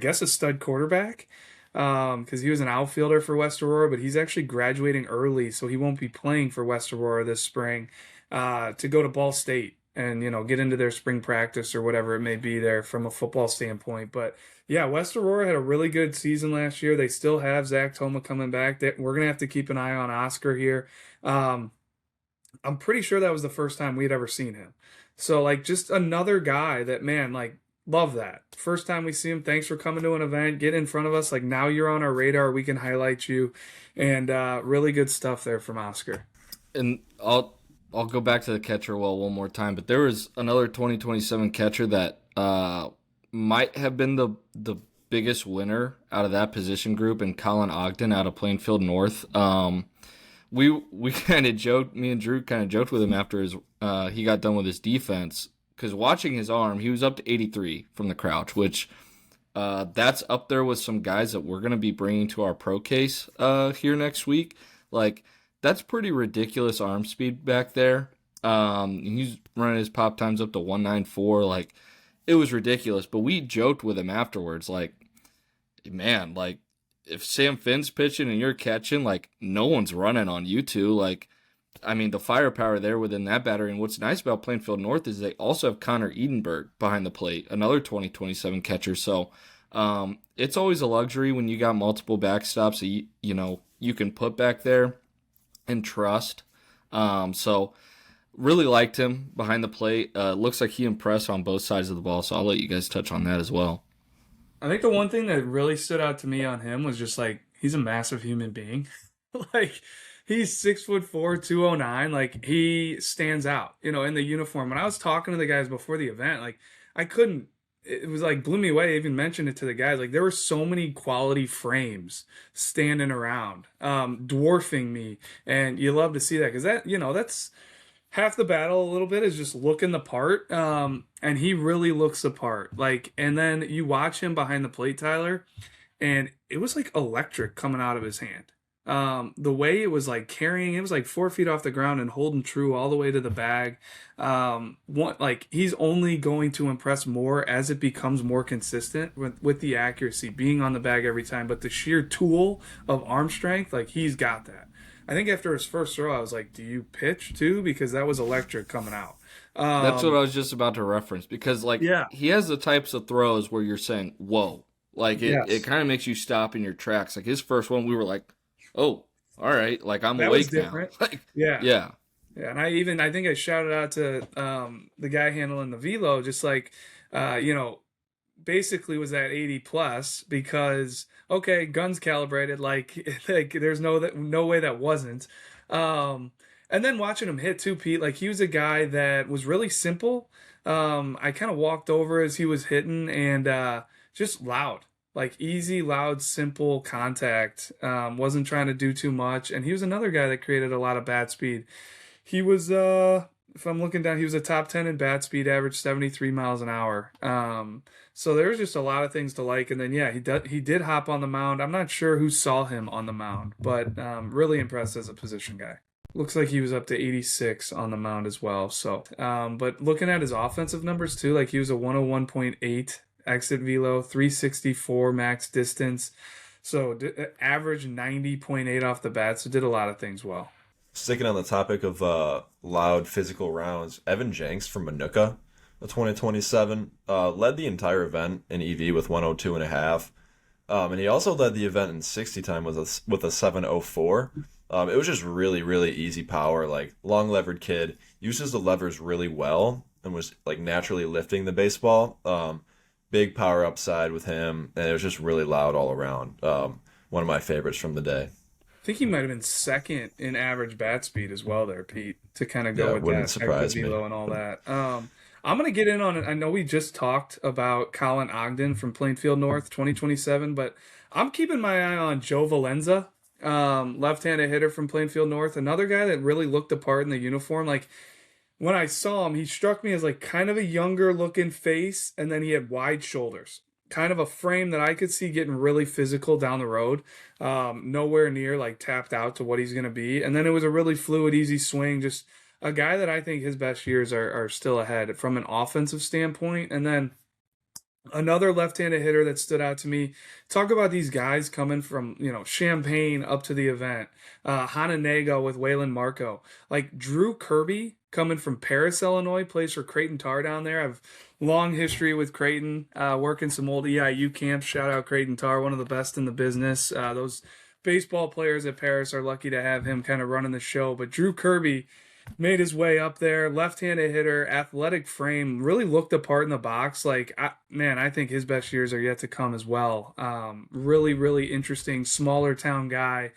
guess, a stud quarterback because he was an outfielder for West Aurora, but he's actually graduating early, so he won't be playing for West Aurora this spring to go to Ball State and get into their spring practice or whatever it may be there from a football standpoint, but. Yeah, West Aurora had a really good season last year. They still have Zach Toma coming back. We're going to have to keep an eye on Oscar here. I'm pretty sure that was the first time we'd ever seen him. So, like, just another guy that, man, like, love that. First time we see him, thanks for coming to an event. Get in front of us. Like, now you're on our radar. We can highlight you. And really good stuff there from Oscar. And I'll go back to the catcher one more time. But there was another 2027 catcher that might have been the biggest winner out of that position group, and Colin Ogden out of Plainfield North. We kind of joked, me and Drew kind of joked with him after he got done with his defense, because watching his arm, he was up to 83 from the crouch, which that's up there with some guys that we're going to be bringing to our ProCase here next week. Like, that's pretty ridiculous arm speed back there. He's running his pop times up to 194, like, it was ridiculous, but we joked with him afterwards, like, man, like, if Sam Finn's pitching and you're catching, like, no one's running on you two. Like, I mean, the firepower there within that battery. And what's nice about Plainfield North is they also have Connor Edenberg behind the plate, another 2027 catcher. So it's always a luxury when you got multiple backstops that you can put back there and trust. So really liked him behind the plate. Looks like he impressed on both sides of the ball, so I'll let you guys touch on that as well. I think the one thing that really stood out to me on him was just, like, he's a massive human being. Like, he's 6'4", 209. Like, he stands out, in the uniform. When I was talking to the guys before the event, like, it was like blew me away. I even mentioned it to the guys. Like, there were so many quality frames standing around, dwarfing me. And you love to see that because that's half the battle a little bit is just looking the part. And he really looks the part. Like, and then you watch him behind the plate, Tyler, and it was like electric coming out of his hand. The way it was like carrying, it was like 4 feet off the ground and holding true all the way to the bag. He's only going to impress more as it becomes more consistent with the accuracy, being on the bag every time. But the sheer tool of arm strength, like, he's got that. I think after his first throw, I was like, do you pitch too? Because that was electric coming out. That's what I was just about to reference. Because, like, he has the types of throws where you're saying, whoa. Like, it kind of makes you stop in your tracks. Like, his first one, we were like, oh, all right. Like, I'm that awake was different. now. Like, yeah. Yeah. Yeah, and I think I shouted out to the guy handling the velo, just like, basically was at 80 plus because okay, guns calibrated, like there's no way that wasn't. And then watching him hit too, Pete, like he was a guy that was really simple. I kind of walked over as he was hitting and just loud, like easy, loud, simple contact. Wasn't trying to do too much, and he was another guy that created a lot of bat speed. He was if I'm looking down, he was a top 10 in bat speed, averaged 73 miles an hour. So there's just a lot of things to like. And then, yeah, he did hop on the mound. I'm not sure who saw him on the mound, but really impressed as a position guy. Looks like he was up to 86 on the mound as well. So, but looking at his offensive numbers too, like he was a 101.8 exit velo, 364 max distance. So average 90.8 off the bat. So did a lot of things well. Sticking on the topic of loud physical rounds, Evan Jenks from Manuka, a 2027, led the entire event in EV with 102.5. And he also led the event in 60 time with a 704. It was just really, really easy power, like long levered kid, uses the levers really well and was like naturally lifting the baseball. Big power upside with him, and it was just really loud all around. One of my favorites from the day. I think he might have been second in average bat speed as well there, Pete, to kind of go with wouldn't that surprise me. velo and all that. I'm going to get in on it. I know we just talked about Colin Ogden from Plainfield North 2027, but I'm keeping my eye on Joe Valenza, left-handed hitter from Plainfield North, another guy that really looked the part in the uniform. Like when I saw him, he struck me as like kind of a younger looking face, and then he had wide shoulders. Kind of a frame that I could see getting really physical down the road. Nowhere near like tapped out to what he's going to be. And then it was a really fluid, easy swing. Just a guy that I think his best years are still ahead from an offensive standpoint. And then another left-handed hitter that stood out to me. Talk about these guys coming from, Champaign up to the event. Hananega with Waylon Marco. Like Drew Kirby coming from Paris, Illinois, plays for Creighton Tar down there. I've long history with Creighton, working some old EIU camps. Shout out Creighton Tar, one of the best in the business. Those baseball players at Paris are lucky to have him kind of running the show. But Drew Kirby made his way up there, left-handed hitter, athletic frame, really looked the part in the box. I think his best years are yet to come as well. Really, really interesting, smaller town guy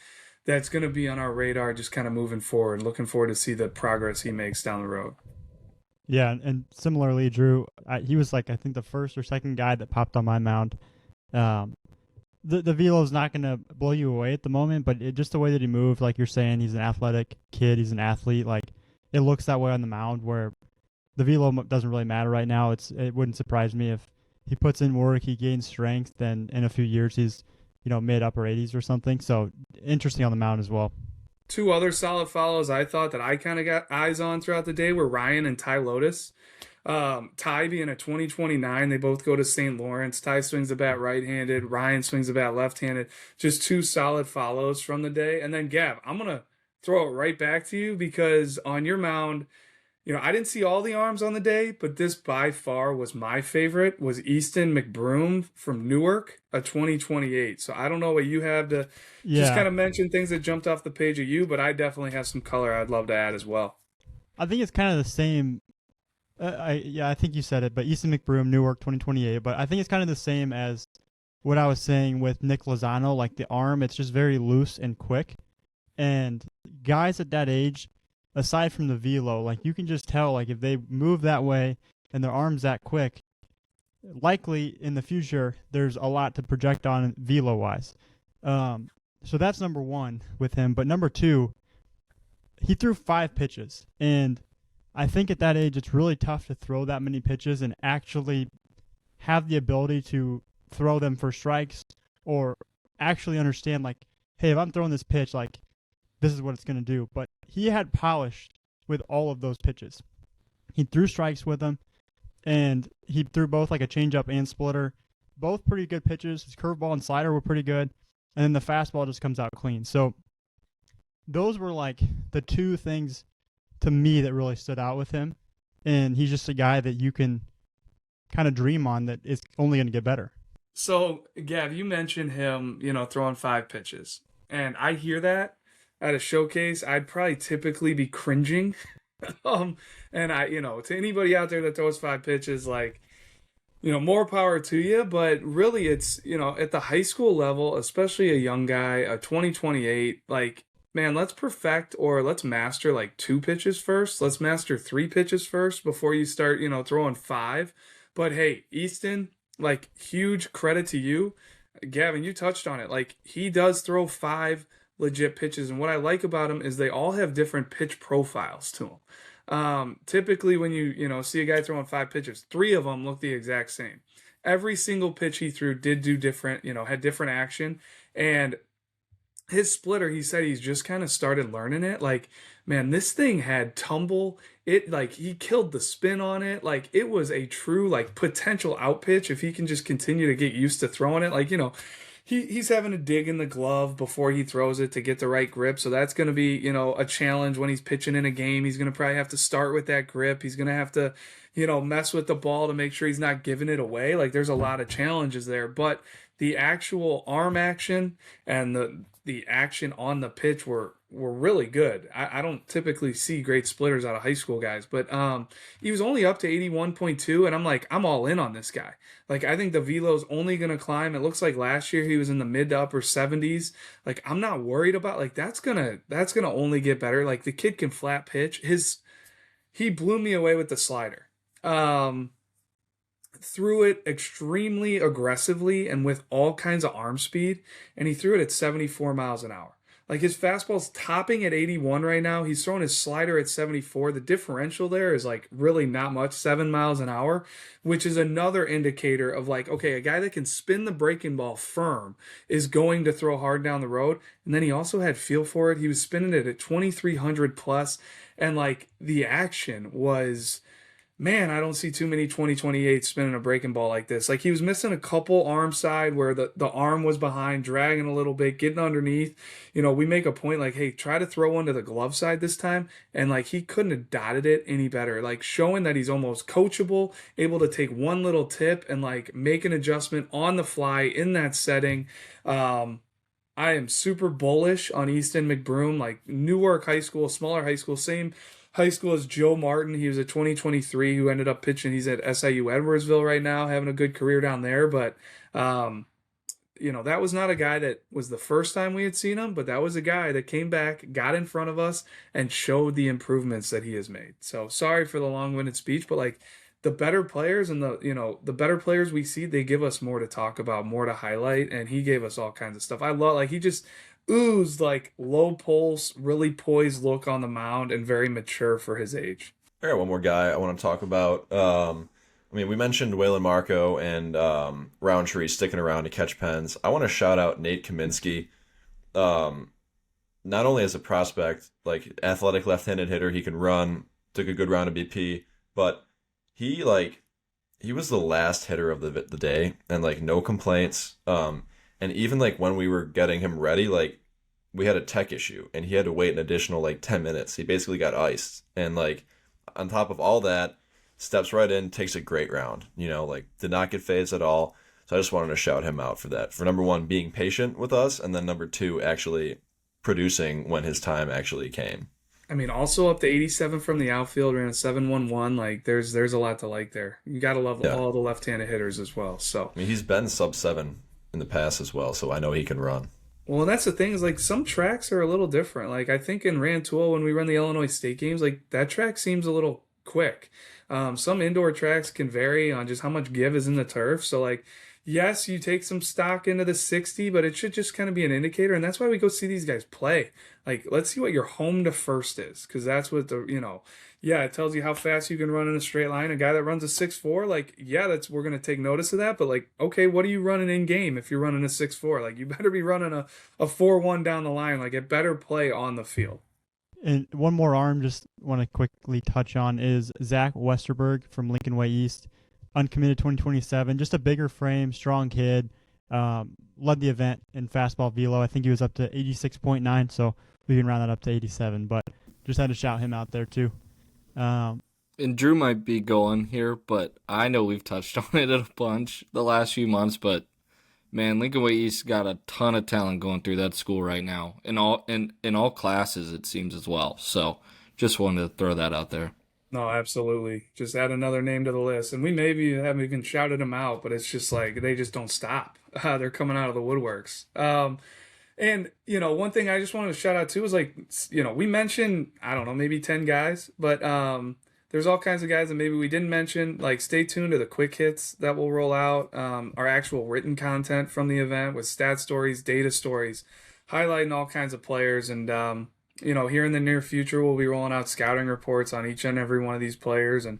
that's going to be on our radar just kind of moving forward. Looking forward to see the progress he makes down the road. Yeah, and similarly, Drew, he was I think the first or second guy that popped on my mound. The velo's not going to blow you away at the moment, but just the way that he moved, like you're saying, he's an athletic kid, he's an athlete. Like it looks that way on the mound where the velo doesn't really matter right now. It wouldn't surprise me if he puts in work, he gains strength, then in a few years he's mid upper 80s or something. So interesting on the mound as well. Two other solid follows I thought that I kind of got eyes on throughout the day were Ryan and Ty Lotus. Ty being a 2029, they both go to St. Lawrence. Ty swings the bat right-handed. Ryan swings the bat left-handed. Just two solid follows from the day. And then, Gav, I'm going to throw it right back to you because on your mound, I didn't see all the arms on the day, but this by far was my favorite, was Easton McBroom from Newark, a 2028. So I don't know what you have to just kind of mention things that jumped off the page of you, but I definitely have some color I'd love to add as well. I think it's kind of the same. I think you said it, but Easton McBroom, Newark, 2028. But I think it's kind of the same as what I was saying with Nick Lozano, like the arm, it's just very loose and quick. And guys at that age, aside from the velo, like you can just tell, like if they move that way and their arm's that quick, likely in the future there's a lot to project on velo wise. So that's number one with him. But number two, he threw 5 pitches, and I think at that age it's really tough to throw that many pitches and actually have the ability to throw them for strikes or actually understand, like, hey, if I'm throwing this pitch, like this is what it's going to do. But he had polish with all of those pitches. He threw strikes with them, and he threw both like a changeup and splitter. Both pretty good pitches. His curveball and slider were pretty good, and then the fastball just comes out clean. So those were like the two things to me that really stood out with him. And he's just a guy that you can kind of dream on that is only going to get better. So, Gav, you mentioned him, throwing 5 pitches. And I hear that at a showcase. I'd probably typically be cringing. And to anybody out there that throws 5 pitches, like, more power to you, but really it's, at the high school level, especially a young guy, a 2028, like, man, let's perfect or let's master like 2 pitches first. Let's master 3 pitches first before you start, throwing 5. But hey, Easton, like, huge credit to you. Gavin, you touched on it. Like, he does throw 5 legit pitches. And what I like about him is they all have different pitch profiles to them. Typically when you see a guy throwing 5 pitches, 3 of them look the exact same. Every single pitch he threw did do different, had different action. And his splitter, he said he's just kind of started learning it. Like, man, this thing had tumble. It, like, he killed the spin on it. Like, it was a true, like, potential out pitch if he can just continue to get used to throwing it. Like, he's having to dig in the glove before he throws it to get the right grip. So that's going to be, a challenge when he's pitching in a game. He's going to probably have to start with that grip. He's going to have to, mess with the ball to make sure he's not giving it away. Like, there's a lot of challenges there. But the actual arm action and the action on the pitch were really good. I don't typically see great splitters out of high school guys, but he was only up to 81.2, and I'm like, I'm all in on this guy. Like, I think the velo's only going to climb. It looks like last year he was in the mid to upper 70s. Like, I'm not worried about, like, that's gonna only get better. Like, the kid can flat pitch. He blew me away with the slider. Threw it extremely aggressively and with all kinds of arm speed, and he threw it at 74 miles an hour. Like, his fastball's topping at 81 right now. He's throwing his slider at 74. The differential there is, like, really not much, 7 miles an hour, which is another indicator of, like, okay, a guy that can spin the breaking ball firm is going to throw hard down the road. And then he also had feel for it. He was spinning it at 2,300 plus, and, like, the action was... Man, I don't see too many 2028 spinning a breaking ball like this. Like, he was missing a couple arm side where the arm was behind, dragging a little bit, getting underneath. We make a point like, hey, try to throw one to the glove side this time. And, like, he couldn't have dotted it any better. Like, showing that he's almost coachable, able to take one little tip and, like, make an adjustment on the fly in that setting. I am super bullish on Easton McBroom, like, Newark High School, smaller high school, same high school as Joe Martin. He was a 2023 who ended up pitching. He's at SIU Edwardsville right now, having a good career down there. But, that was not a guy that was the first time we had seen him, but that was a guy that came back, got in front of us, and showed the improvements that he has made. So sorry for the long-winded speech, but, like, the better players and the better players we see, they give us more to talk about, more to highlight, and he gave us all kinds of stuff. I love, like, he just oozed, like, low pulse, really poised look on the mound and very mature for his age. I got one more guy I want to talk about. We mentioned Waylon Marco and Roundtree sticking around to catch pens. I want to shout out Nate Kaminsky. Not only as a prospect, like, athletic left-handed hitter, he can run, took a good round of BP, but he was the last hitter of the day, and, like, no complaints. And even, like, when we were getting him ready, like, we had a tech issue, and he had to wait an additional, like, 10 minutes. He basically got iced. And, like, on top of all that, steps right in, takes a great round. Like, did not get phased at all. So I just wanted to shout him out for that. For number one, being patient with us, and then number two, actually producing when his time actually came. I mean, also up to 87 from the outfield, ran a 7.11. Like, there's a lot to like there. You got to love all the left-handed hitters as well. So he's been sub-7 in the past as well, so I know he can run. Well, and that's the thing is, like, some tracks are a little different. Like, I think in Rantoul, when we run the Illinois State games, like, that track seems a little quick. Some indoor tracks can vary on just how much give is in the turf. So, like, yes, you take some stock into the 60, but it should just kind of be an indicator. And that's why we go see these guys play. Like, let's see what your home to first is, because that's what it tells you how fast you can run in a straight line. A guy that runs a 6.4, like, we're going to take notice of that. But, like, okay, what are you running in game if you're running a 6.4? Like, you better be running a 4.1 down the line. Like, it better play on the field. And one more arm, just want to quickly touch on, is Zach Westerberg from Lincoln Way East, uncommitted 2027. Just a bigger frame, strong kid. Led the event in fastball velo. I think he was up to 86.9, so we can round that up to 87. But just had to shout him out there too. And Drew might be going here, but I know we've touched on it a bunch the last few months. But man, Lincoln Way East got a ton of talent going through that school right now, in all classes it seems as well. So just wanted to throw that out there. No, absolutely. Just add another name to the list. And we maybe haven't even shouted them out, but it's just like they just don't stop. They're coming out of the woodworks. And, one thing I just wanted to shout out too is like, we mentioned, I don't know, maybe 10 guys, but there's all kinds of guys that maybe we didn't mention. Like, stay tuned to the quick hits that will roll out, our actual written content from the event with stat stories, data stories, highlighting all kinds of players. And, here in the near future, we'll be rolling out scouting reports on each and every one of these players and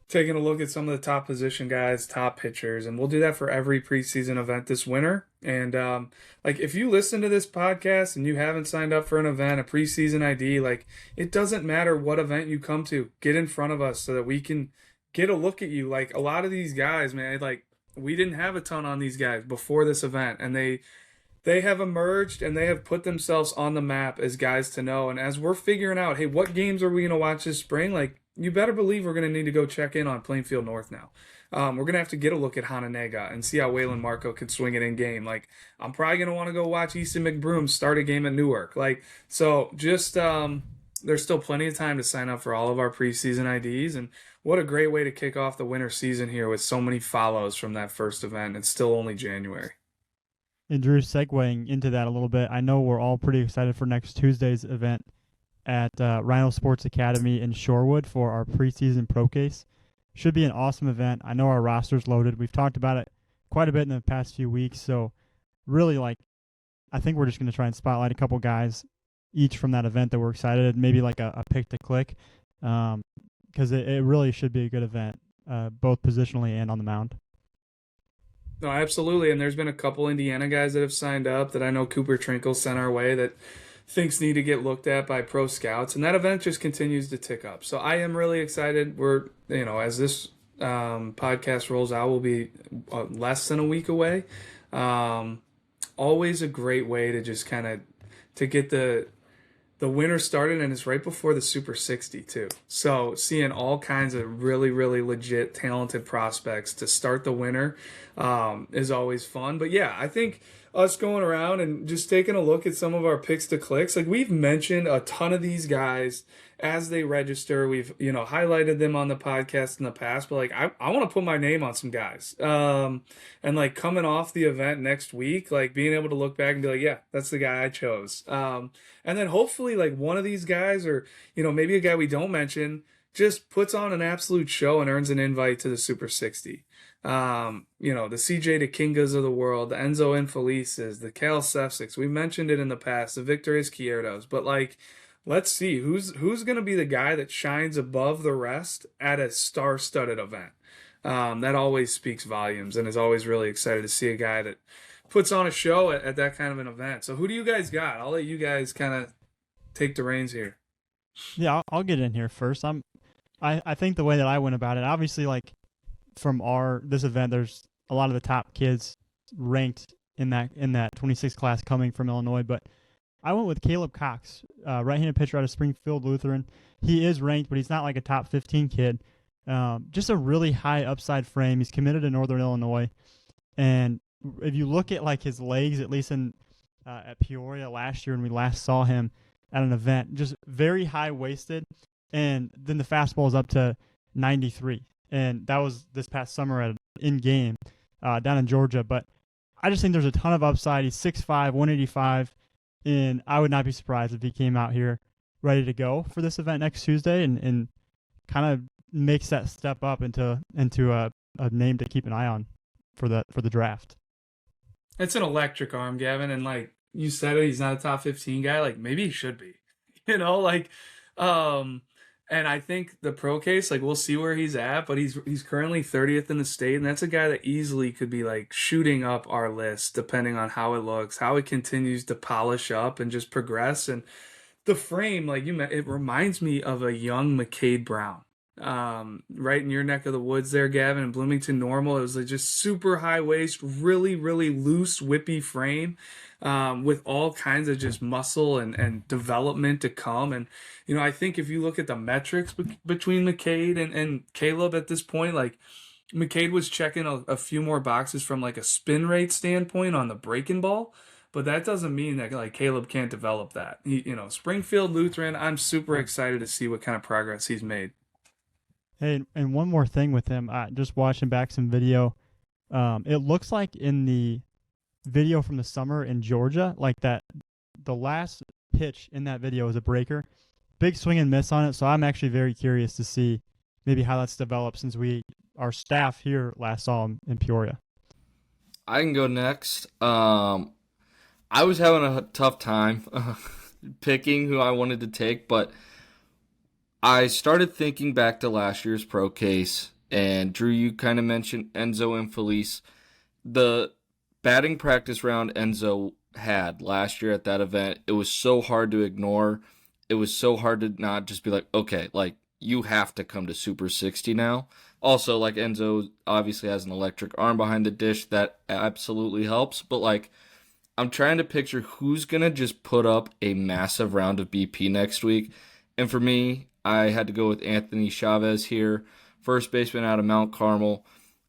taking a look at some of the top position guys, top pitchers, and we'll do that for every preseason event this winter. And if you listen to this podcast and you haven't signed up for an event, a preseason ID, it doesn't matter what event you come to, get in front of us so that we can get a look at you. Like, a lot of these guys, man, we didn't have a ton on these guys before this event, and they have emerged and they have put themselves on the map as guys to know. And as we're figuring out, hey, what games are we going to watch this spring? You better believe we're going to need to go check in on Plainfield North now. We're going to have to get a look at Hananega and see how Waylon Marco can swing it in game. I'm probably going to want to go watch Easton McBroom start a game at Newark. There's still plenty of time to sign up for all of our preseason IDs. And what a great way to kick off the winter season here with so many follows from that first event. It's still only January. And Drew, segueing into that a little bit, I know we're all pretty excited for next Tuesday's event at Rhino Sports Academy in Shorewood for our preseason ProCase. Should be an awesome event. I know our roster's loaded. We've talked about it quite a bit in the past few weeks. So really, I think we're just going to try and spotlight a couple guys each from that event that we're excited, maybe a pick to click, because it really should be a good event, both positionally and on the mound. No, absolutely. And there's been a couple Indiana guys that have signed up that I know Cooper Trinkle sent our way that thinks need to get looked at by pro scouts. And that event just continues to tick up. So I am really excited. We're, as this podcast rolls out, we'll be less than a week away. Always a great way to just kind of to get the winter started, and it's right before the Super 60 too. So seeing all kinds of really, really legit talented prospects to start the winter is always fun. But yeah, I think us going around and just taking a look at some of our picks to clicks, we've mentioned a ton of these guys as they register. We've, highlighted them on the podcast in the past, but I want to put my name on some guys. And coming off the event next week, being able to look back and be like, yeah, that's the guy I chose. And then hopefully one of these guys, or, maybe a guy we don't mention, just puts on an absolute show and earns an invite to the Super 60. The CJ DeKingas of the world, the Enzo Infelices, the Cal Sefciks. We mentioned it in the past, the Victor Izquierdos, but let's see who's going to be the guy that shines above the rest at a star-studded event. That always speaks volumes, and is always really excited to see a guy that puts on a show at that kind of an event. So who do you guys got? I'll let you guys kind of take the reins here. Yeah, I'll get in here first. I think the way that I went about it, obviously, from this event, there's a lot of the top kids ranked in that 26 class coming from Illinois, but I went with Caleb Cox, right-handed pitcher out of Springfield Lutheran. He is ranked, but he's not a top 15 kid. Just a really high upside frame. He's committed to Northern Illinois, and if you look at his legs, at least at Peoria last year when we last saw him at an event, just very high waisted, and then the fastball is up to 93, and that was this past summer in game down in Georgia. But I just think there's a ton of upside. He's 6'5", 185, and I would not be surprised if he came out here ready to go for this event next Tuesday and kind of makes that step up into a name to keep an eye on for the draft. It's an electric arm, Gavin, and you said it, he's not a top 15 guy. Maybe he should be, and I think the ProCase, we'll see where he's at, but he's currently 30th in the state, and that's a guy that easily could be shooting up our list depending on how it looks, how it continues to polish up and just progress. And the frame, it reminds me of a young McCade Brown. Right in your neck of the woods there, Gavin, in Bloomington Normal. It was just super high waist, really, really loose, whippy frame, with all kinds of just muscle and development to come. And, I think if you look at the metrics between McCade and Caleb at this point, McCade was checking a few more boxes from a spin rate standpoint on the breaking ball. But that doesn't mean that Caleb can't develop that. Springfield Lutheran, I'm super excited to see what kind of progress he's made. Hey, and one more thing with him, just watching back some video, it looks like in the video from the summer in Georgia, like that, the last pitch in that video is a breaker, big swing and miss on it. So I'm actually very curious to see maybe how that's developed since our staff here last saw him in Peoria. I can go next. I was having a tough time picking who I wanted to take, but I started thinking back to last year's ProCase, and Drew, you kind of mentioned Enzo and Felice. The batting practice round Enzo had last year at that event, it was so hard to ignore. It was so hard to not just be like, okay, like, you have to come to Super 60 now. Also, like, Enzo obviously has an electric arm behind the dish. That absolutely helps. But, like, I'm trying to picture who's going to just put up a massive round of BP next week. And for me, I had to go with Anthony Chavez here, first baseman out of Mount Carmel.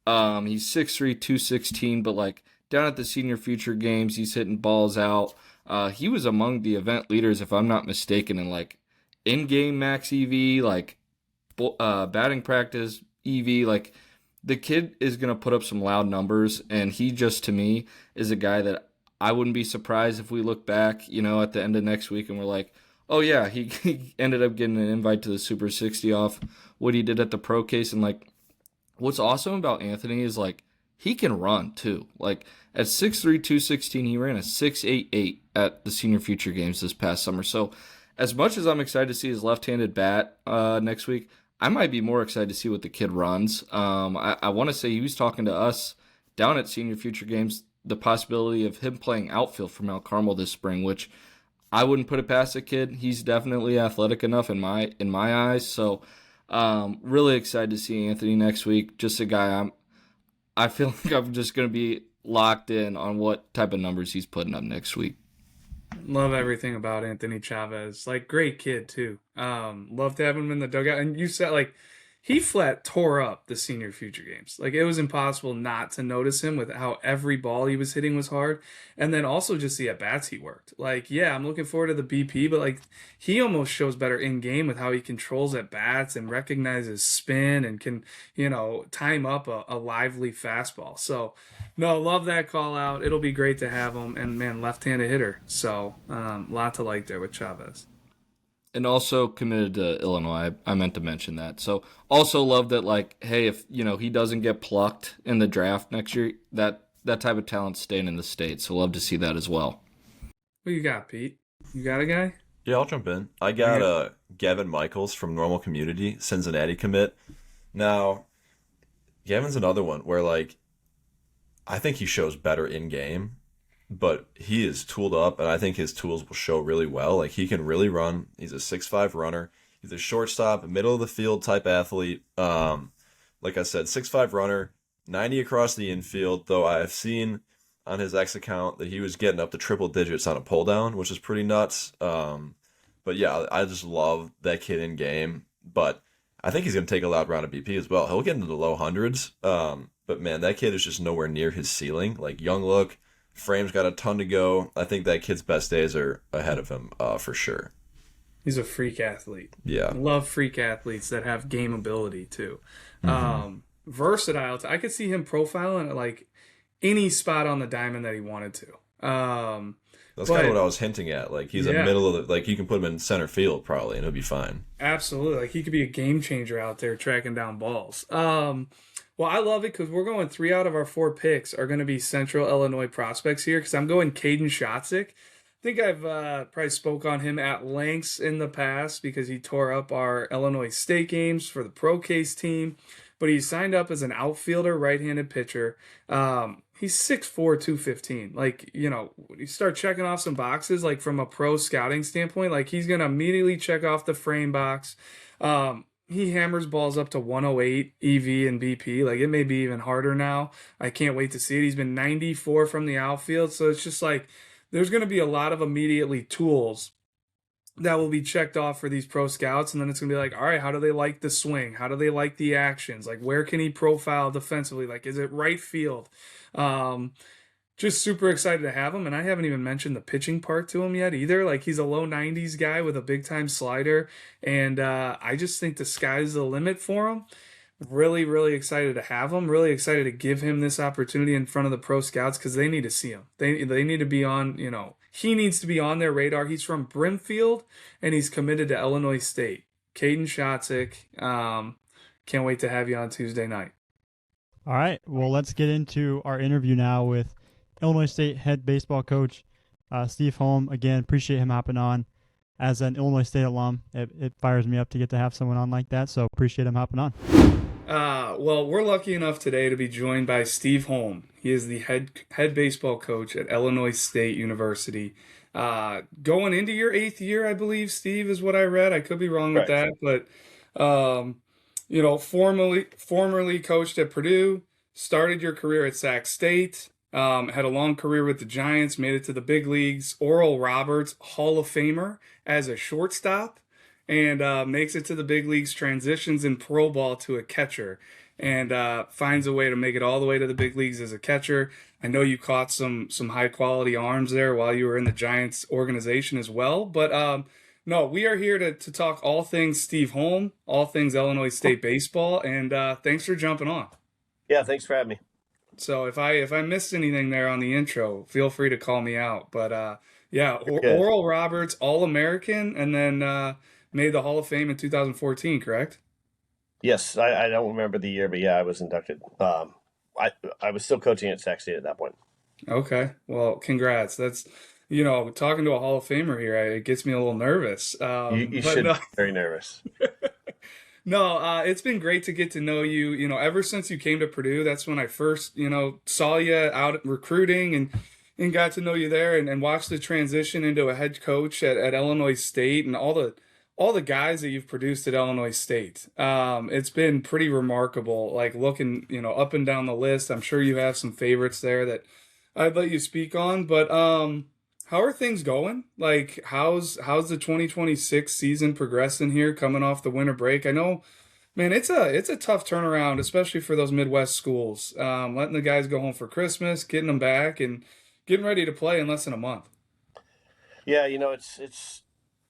He's 6'3", 216, but, like, down at the Senior Future Games, he's hitting balls out. He was among the event leaders, if I'm not mistaken, in, like, in-game max EV, like, batting practice EV. Like, the kid is going to put up some loud numbers, and he just, to me, is a guy that I wouldn't be surprised if we look back, at the end of next week and we're like, oh yeah, he ended up getting an invite to the Super 60 off what he did at the ProCase. And, like, what's awesome about Anthony is, like, he can run too. Like, at 6'3", 216, he ran a 6'8" at the Senior Future Games this past summer. So as much as I'm excited to see his left-handed bat next week, I might be more excited to see what the kid runs. I want to say he was talking to us down at Senior Future Games, the possibility of him playing outfield for Mount Carmel this spring, which I wouldn't put it past the kid. He's definitely athletic enough in my eyes. So really excited to see Anthony next week. Just a guy I feel like I'm just going to be locked in on what type of numbers he's putting up next week. Love everything about Anthony Chavez. Like, great kid too. Love to have him in the dugout. And you said, like, he flat tore up the Senior Future Games. Like, it was impossible not to notice him with how every ball he was hitting was hard. And then also just the at-bats he worked. Like, yeah, I'm looking forward to the BP, but, like, he almost shows better in-game with how he controls at-bats and recognizes spin and can, time up a lively fastball. So, no, love that call out. It'll be great to have him. And, man, left-handed hitter. So, lot to like there with Chavez. And also committed to Illinois. I meant to mention that. So also love that, like, hey, if he doesn't get plucked in the draft next year, that type of talent's staying in the state. So love to see that as well. What you got, Pete? You got a guy? Yeah, I'll jump in. I got Gavin Michaels from Normal Community, Cincinnati commit. Now, Gavin's another one where, like, I think he shows better in game, but he is tooled up, and I think his tools will show really well. Like, he can really run. He's a 6'5" runner. He's a shortstop, middle of the field type athlete. Like I said, 6'5" runner, 90 across the infield, though I've seen on his X account that he was getting up to triple digits on a pull down, which is pretty nuts. But yeah, I just love that kid in game. But I think he's going to take a loud round of BP as well. He'll get into the low hundreds. But man, that kid is just nowhere near his ceiling. Like, young look. Frame's got a ton to go. I think that kid's best days are ahead of him for sure. He's a freak athlete. Yeah. Love freak athletes that have game ability too. Mm-hmm. Versatile. I could see him profiling at, like, any spot on the diamond that he wanted to. That's kind of what I was hinting at. Like, he's a middle of the, like, you can put him in center field probably and he'll be fine. Absolutely. Like, he could be a game changer out there tracking down balls. Well, I love it because we're going 3 out of our 4 picks are going to be Central Illinois prospects here, because I'm going Caden Shotzik. I think I've probably spoke on him at lengths in the past because he tore up our Illinois State games for the ProCase team, but he signed up as an outfielder, right-handed pitcher. He's 6'4", 215. Like, you start checking off some boxes, like, from a pro scouting standpoint, like, he's going to immediately check off the frame box. He hammers balls up to 108 EV and BP. Like, it may be even harder now. I can't wait to see it. He's been 94 from the outfield. So it's just like, there's going to be a lot of immediately tools that will be checked off for these pro scouts. And then it's going to be like, all right, how do they like the swing? How do they like the actions? Like, where can he profile defensively? Like, is it right field? just super excited to have him. And I haven't even mentioned the pitching part to him yet either. Like, he's a low 90s guy with a big time slider. And I just think the sky's the limit for him. Really, really excited to have him. Really excited to give him this opportunity in front of the pro scouts because they need to see him. They need to be on, he needs to be on their radar. He's from Brimfield and he's committed to Illinois State. Caden Shotzik, can't wait to have you on Tuesday night. All right. Well, let's get into our interview now with Illinois State head baseball coach Steve Holm. Again, appreciate him hopping on. As an Illinois State alum, it fires me up to get to have someone on like that, so appreciate him hopping on. Well, we're lucky enough today to be joined by Steve Holm. He is the head baseball coach at Illinois State University. Going into your 8th year, I believe, Steve, is what I read. I could be wrong with that, but formerly coached at Purdue, started your career at Sac State. Had a long career with the Giants, made it to the big leagues. Oral Roberts, Hall of Famer as a shortstop, and makes it to the big leagues, transitions in pro ball to a catcher, and finds a way to make it all the way to the big leagues as a catcher. I know you caught some high quality arms there while you were in the Giants organization as well. But no, we are here to talk all things Steve Holm, all things Illinois State baseball, and thanks for jumping on. Yeah, thanks for having me. So if I missed anything there on the intro, feel free to call me out. But yeah, Oral Roberts, All-American, and then made the Hall of Fame in 2014, correct? Yes, I don't remember the year, but yeah, I was inducted. I was still coaching at Sac State at that point. Okay, well, congrats. That's talking to a Hall of Famer here, it gets me a little nervous. You should be very nervous. No, it's been great to get to know you. Ever since you came to Purdue, that's when I first, saw you out recruiting and got to know you there and watched the transition into a head coach at Illinois State and all the guys that you've produced at Illinois State. It's been pretty remarkable, like looking, up and down the list. I'm sure you have some favorites there that I'd let you speak on, but how are things going? Like, how's the 2026 season progressing here, coming off the winter break? I know, man, it's a tough turnaround, especially for those Midwest schools. Letting the guys go home for Christmas, getting them back, and getting ready to play in less than a month. Yeah, it's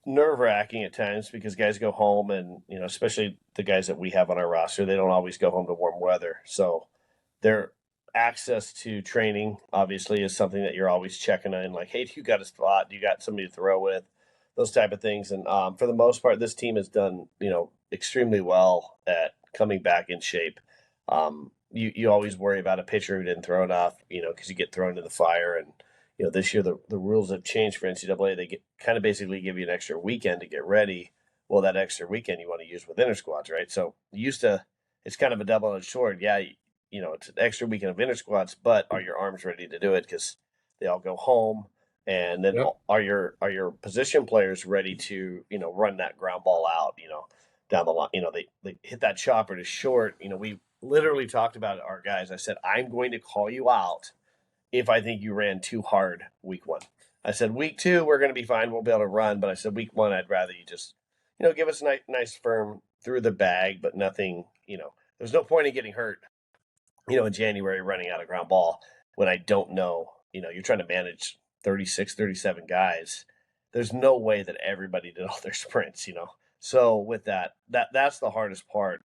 nerve-wracking at times because guys go home and, especially the guys that we have on our roster, they don't always go home to warm weather. So their access to training obviously is something that you're always checking in, like, hey, do you got a spot? Do you got somebody to throw with? Those type of things. And for the most part, this team has done, extremely well at coming back in shape. You always worry about a pitcher who didn't throw enough, because you get thrown to the fire. And, this year the rules have changed for NCAA. They kind of basically give you an extra weekend to get ready. Well, that extra weekend you want to use with inter squads, right? So it's kind of a double-edged sword. Yeah, it's an extra weekend of inter squads, but are your arms ready to do it? Because they all go home, and then are your position players ready to run that ground ball out? Down the line, they hit that chopper to short. We literally talked about our guys. I said, I'm going to call you out if I think you ran too hard week 1. I said, week 2, we're going to be fine. We'll be able to run. But I said, week 1, I'd rather you just, give us a nice firm through the bag, but nothing, there's no point in getting hurt, in January running out of ground ball when I don't know, you're trying to manage 36, 37 guys. There's no way that everybody did all their sprints, So with that's the hardest part,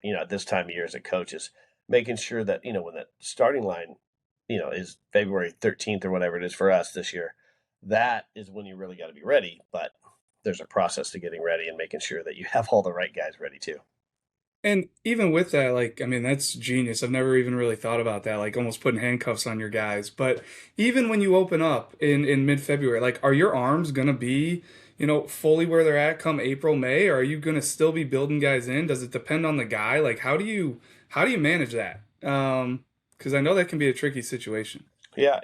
at this time of year as a coach, is making sure that, when that starting line, is February 13th or whatever it is for us this year, that is when you really got to be ready. But there's a process to getting ready and making sure that you have all the right guys ready too. And even with that, that's genius. I've never even really thought about that, like almost putting handcuffs on your guys. But even when you open up in mid-February, are your arms going to be, fully where they're at come April, May? Or are you going to still be building guys in? Does it depend on the guy? How do you manage that? Because I know that can be a tricky situation. Yeah,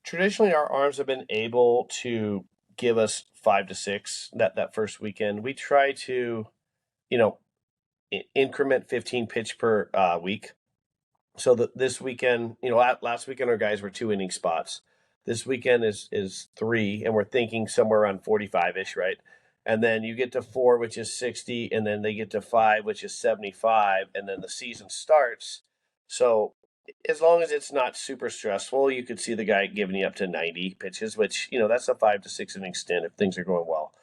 traditionally our arms have been able to give us 5 to 6 that first weekend. We try to, increment 15 pitch per week. So this weekend, last weekend our guys were 2 inning spots. This weekend is 3, and we're thinking somewhere around 45-ish, right? And then you get to 4, which is 60, and then they get to 5, which is 75, and then the season starts. So as long as it's not super stressful, you could see the guy giving you up to 90 pitches, which, that's a 5 to 6 inning stint if things are going well.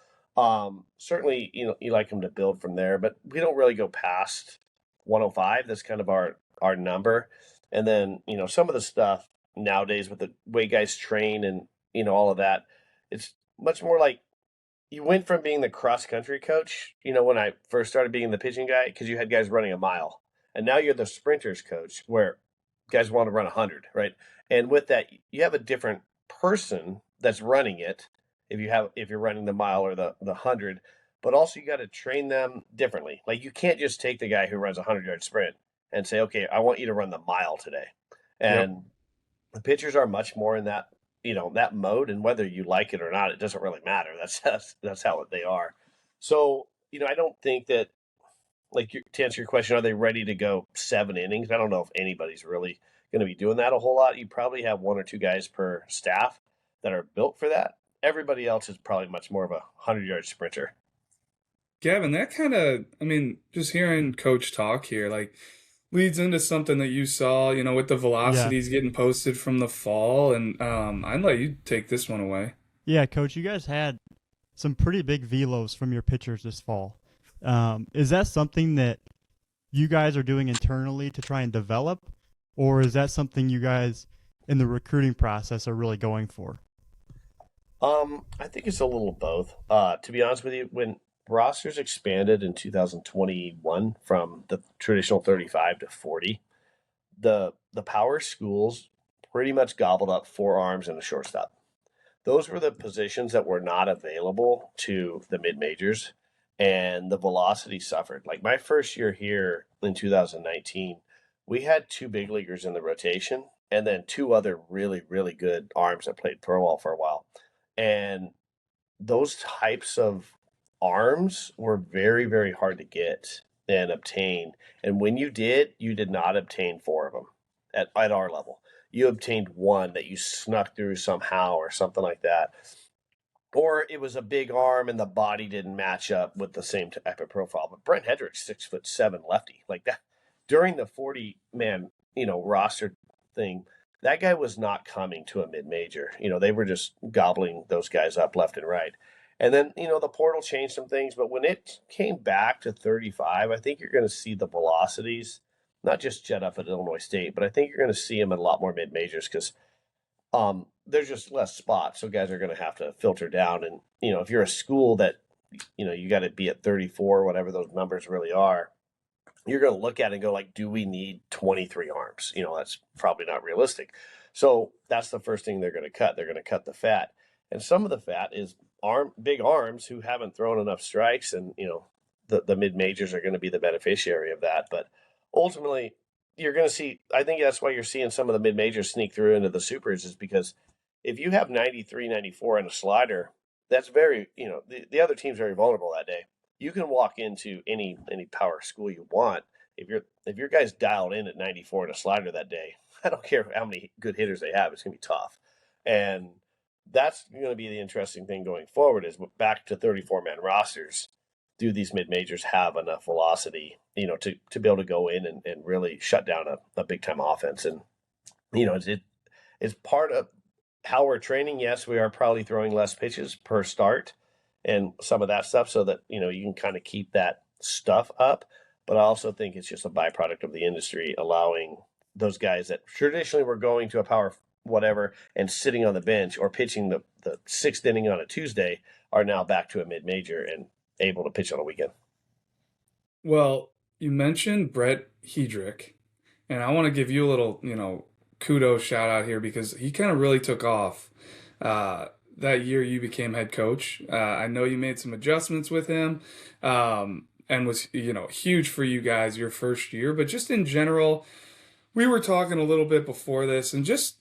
Certainly, you like him to build from there, but we don't really go past 105. That's kind of our number. And then, some of the stuff nowadays with the way guys train and, all of that, it's much more like you went from being the cross country coach, when I first started being the pitching guy, because you had guys running a mile. And now you're the sprinters coach where guys want to run 100, right? And with that, you have a different person that's running it if you're running the mile or the 100, but also you got to train them differently. Like you can't just take the guy who runs a 100-yard sprint and say, okay, I want you to run the mile today. And the pitchers are much more in that, that mode, and whether you like it or not, it doesn't really matter. That's how they are. So, I don't think that, like, to answer your question, are they ready to go 7 innings? I don't know if anybody's really going to be doing that a whole lot. You probably have 1 or 2 guys per staff that are built for that. Everybody else is probably much more of a 100-yard sprinter. Gavin, that kind of, just hearing Coach talk here, like, leads into something that you saw, with the velocities getting posted from the fall. And I'd let you take this one away. Yeah, Coach, you guys had some pretty big velos from your pitchers this fall. Is that something that you guys are doing internally to try and develop, or is that something you guys in the recruiting process are really going for? I think it's a little both. To be honest with you, when rosters expanded in 2021 from the traditional 35 to 40, the power schools pretty much gobbled up 4 arms and a shortstop. Those were the positions that were not available to the mid-majors, and the velocity suffered. Like my first year here in 2019, we had 2 big leaguers in the rotation and then 2 other really, really good arms that played pro ball for a while. And those types of arms were very, very hard to get and obtain. And when you did not obtain 4 of them at our level. You obtained 1 that you snuck through somehow or something like that. Or it was a big arm and the body didn't match up with the same type of profile. But Brent Hedrick's 6'7" lefty. Like that during the 40-man, roster thing, that guy was not coming to a mid-major. They were just gobbling those guys up left and right. And then, the portal changed some things, but when it came back to 35, I think you're going to see the velocities not just jet up at Illinois State, but I think you're going to see them in a lot more mid-majors because there's just less spots. So guys are going to have to filter down. And, if you're a school that, you got to be at 34, whatever those numbers really are, you're going to look at it and go like, do we need 23 arms? That's probably not realistic. So that's the first thing they're going to cut. They're going to cut the fat. And some of the fat is big arms who haven't thrown enough strikes. And, the mid-majors are going to be the beneficiary of that. But ultimately, you're going to see, I think that's why you're seeing some of the mid-majors sneak through into the supers, is because if you have 93, 94 and a slider, that's very, the other team's very vulnerable that day. You can walk into any power school you want. If your guy's dialed in at 94 and a slider that day, I don't care how many good hitters they have, it's going to be tough. And that's going to be the interesting thing going forward, is back to 34-man rosters. Do these mid-majors have enough velocity, to be able to go in and really shut down a big-time offense? And, it's part of how we're training. Yes, we are probably throwing less pitches per start and some of that stuff so that, you can kind of keep that stuff up. But I also think it's just a byproduct of the industry allowing those guys that traditionally were going to a power whatever and sitting on the bench or pitching the 6th inning on a Tuesday are now back to a mid-major and able to pitch on a weekend. Well, you mentioned Brett Hedrick, and I want to give you a little, kudos shout out here because he kind of really took off that year you became head coach. I know you made some adjustments with him and was, huge for you guys your first year, but just in general, we were talking a little bit before this and just,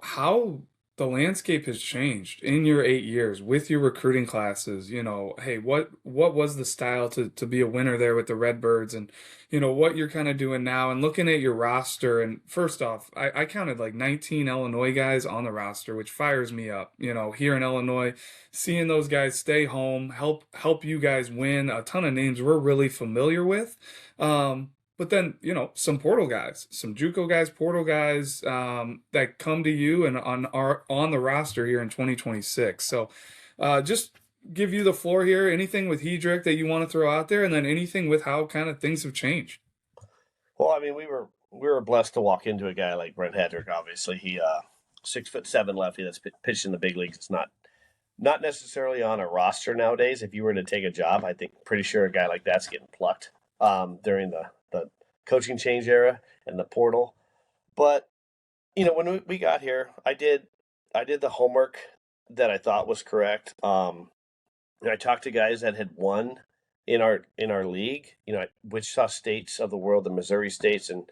how the landscape has changed in your 8 years with your recruiting classes. Hey, what was the style to be a winner there with the Redbirds, and what you're kind of doing now, and looking at your roster. And first off, I counted like 19 Illinois guys on the roster, which fires me up. Here in Illinois, seeing those guys stay home, help you guys win a ton of names we're really familiar with. But then, some portal guys, some JUCO guys, portal guys that come to you and are on the roster here in 2026. So just give you the floor here. Anything with Hedrick that you want to throw out there, and then anything with how kind of things have changed. Well, I mean, we were blessed to walk into a guy like Brent Hedrick. Obviously, he 6'7" lefty that's pitched in the big leagues. It's not necessarily on a roster nowadays. If you were to take a job, I think pretty sure a guy like that's getting plucked during the coaching change era and the portal. But when we got here, I did the homework that I thought was correct. And I talked to guys that had won in our league, Wichita States of the world, the Missouri States, and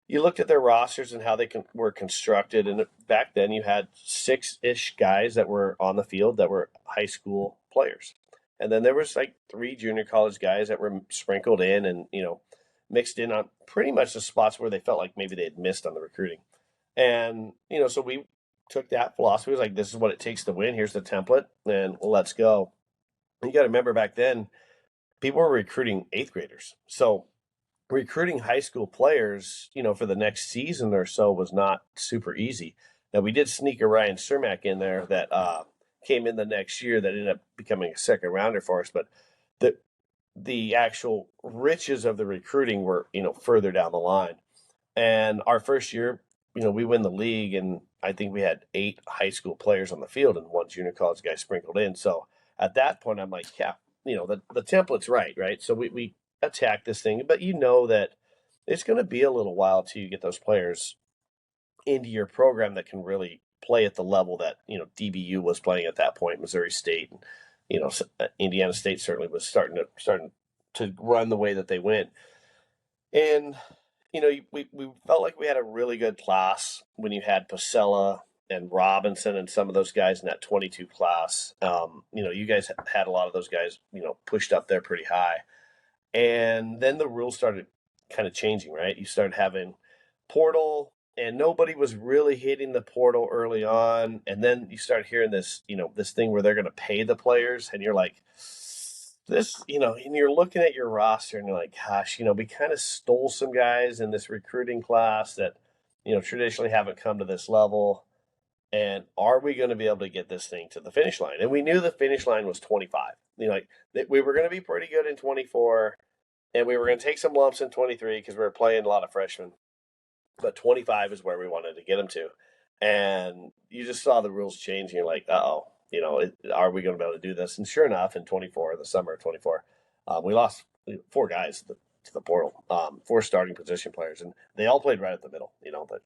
you looked at their rosters and how they were constructed. And back then, you had 6-ish guys that were on the field that were high school players, and then there was like 3 junior college guys that were sprinkled in and mixed in on pretty much the spots where they felt like maybe they had missed on the recruiting. And so we took that philosophy. It was like, this is what it takes to win. Here's the template, and let's go. And you got to remember, back then, people were recruiting 8th graders. So recruiting high school players, for the next season or so was not super easy. Now, we did sneak a Ryan Cermak in there that came in the next year that ended up becoming a second rounder for us. But the actual riches of the recruiting were, further down the line. And our first year, we win the league, and I think we had 8 high school players on the field and 1 junior college guy sprinkled in. So at that point, I'm like, yeah, the template's right? So we attack this thing, but that it's going to be a little while till you get those players into your program that can really play at the level that, DBU was playing at that point, Missouri State, and, Indiana State certainly was starting to run the way that they went. And, we felt like we had a really good class when you had Pasella and Robinson and some of those guys in that 22 class. You guys had a lot of those guys, pushed up there pretty high. And then the rules started kind of changing, right? You started having portal, and nobody was really hitting the portal early on. And then you start hearing this, this thing where they're going to pay the players. And you're like, this, and you're looking at your roster and you're like, gosh, we kind of stole some guys in this recruiting class that, traditionally haven't come to this level. And are we going to be able to get this thing to the finish line? And we knew the finish line was 25. We were going to be pretty good in 24, and we were going to take some lumps in 23 because we were playing a lot of freshmen. But 25 is where we wanted to get them to. And you just saw the rules change, and you're like, uh-oh, are we going to be able to do this? And sure enough, in 24, the summer of 24, we lost 4 guys to the portal, 4 starting position players, and they all played right at the middle, but.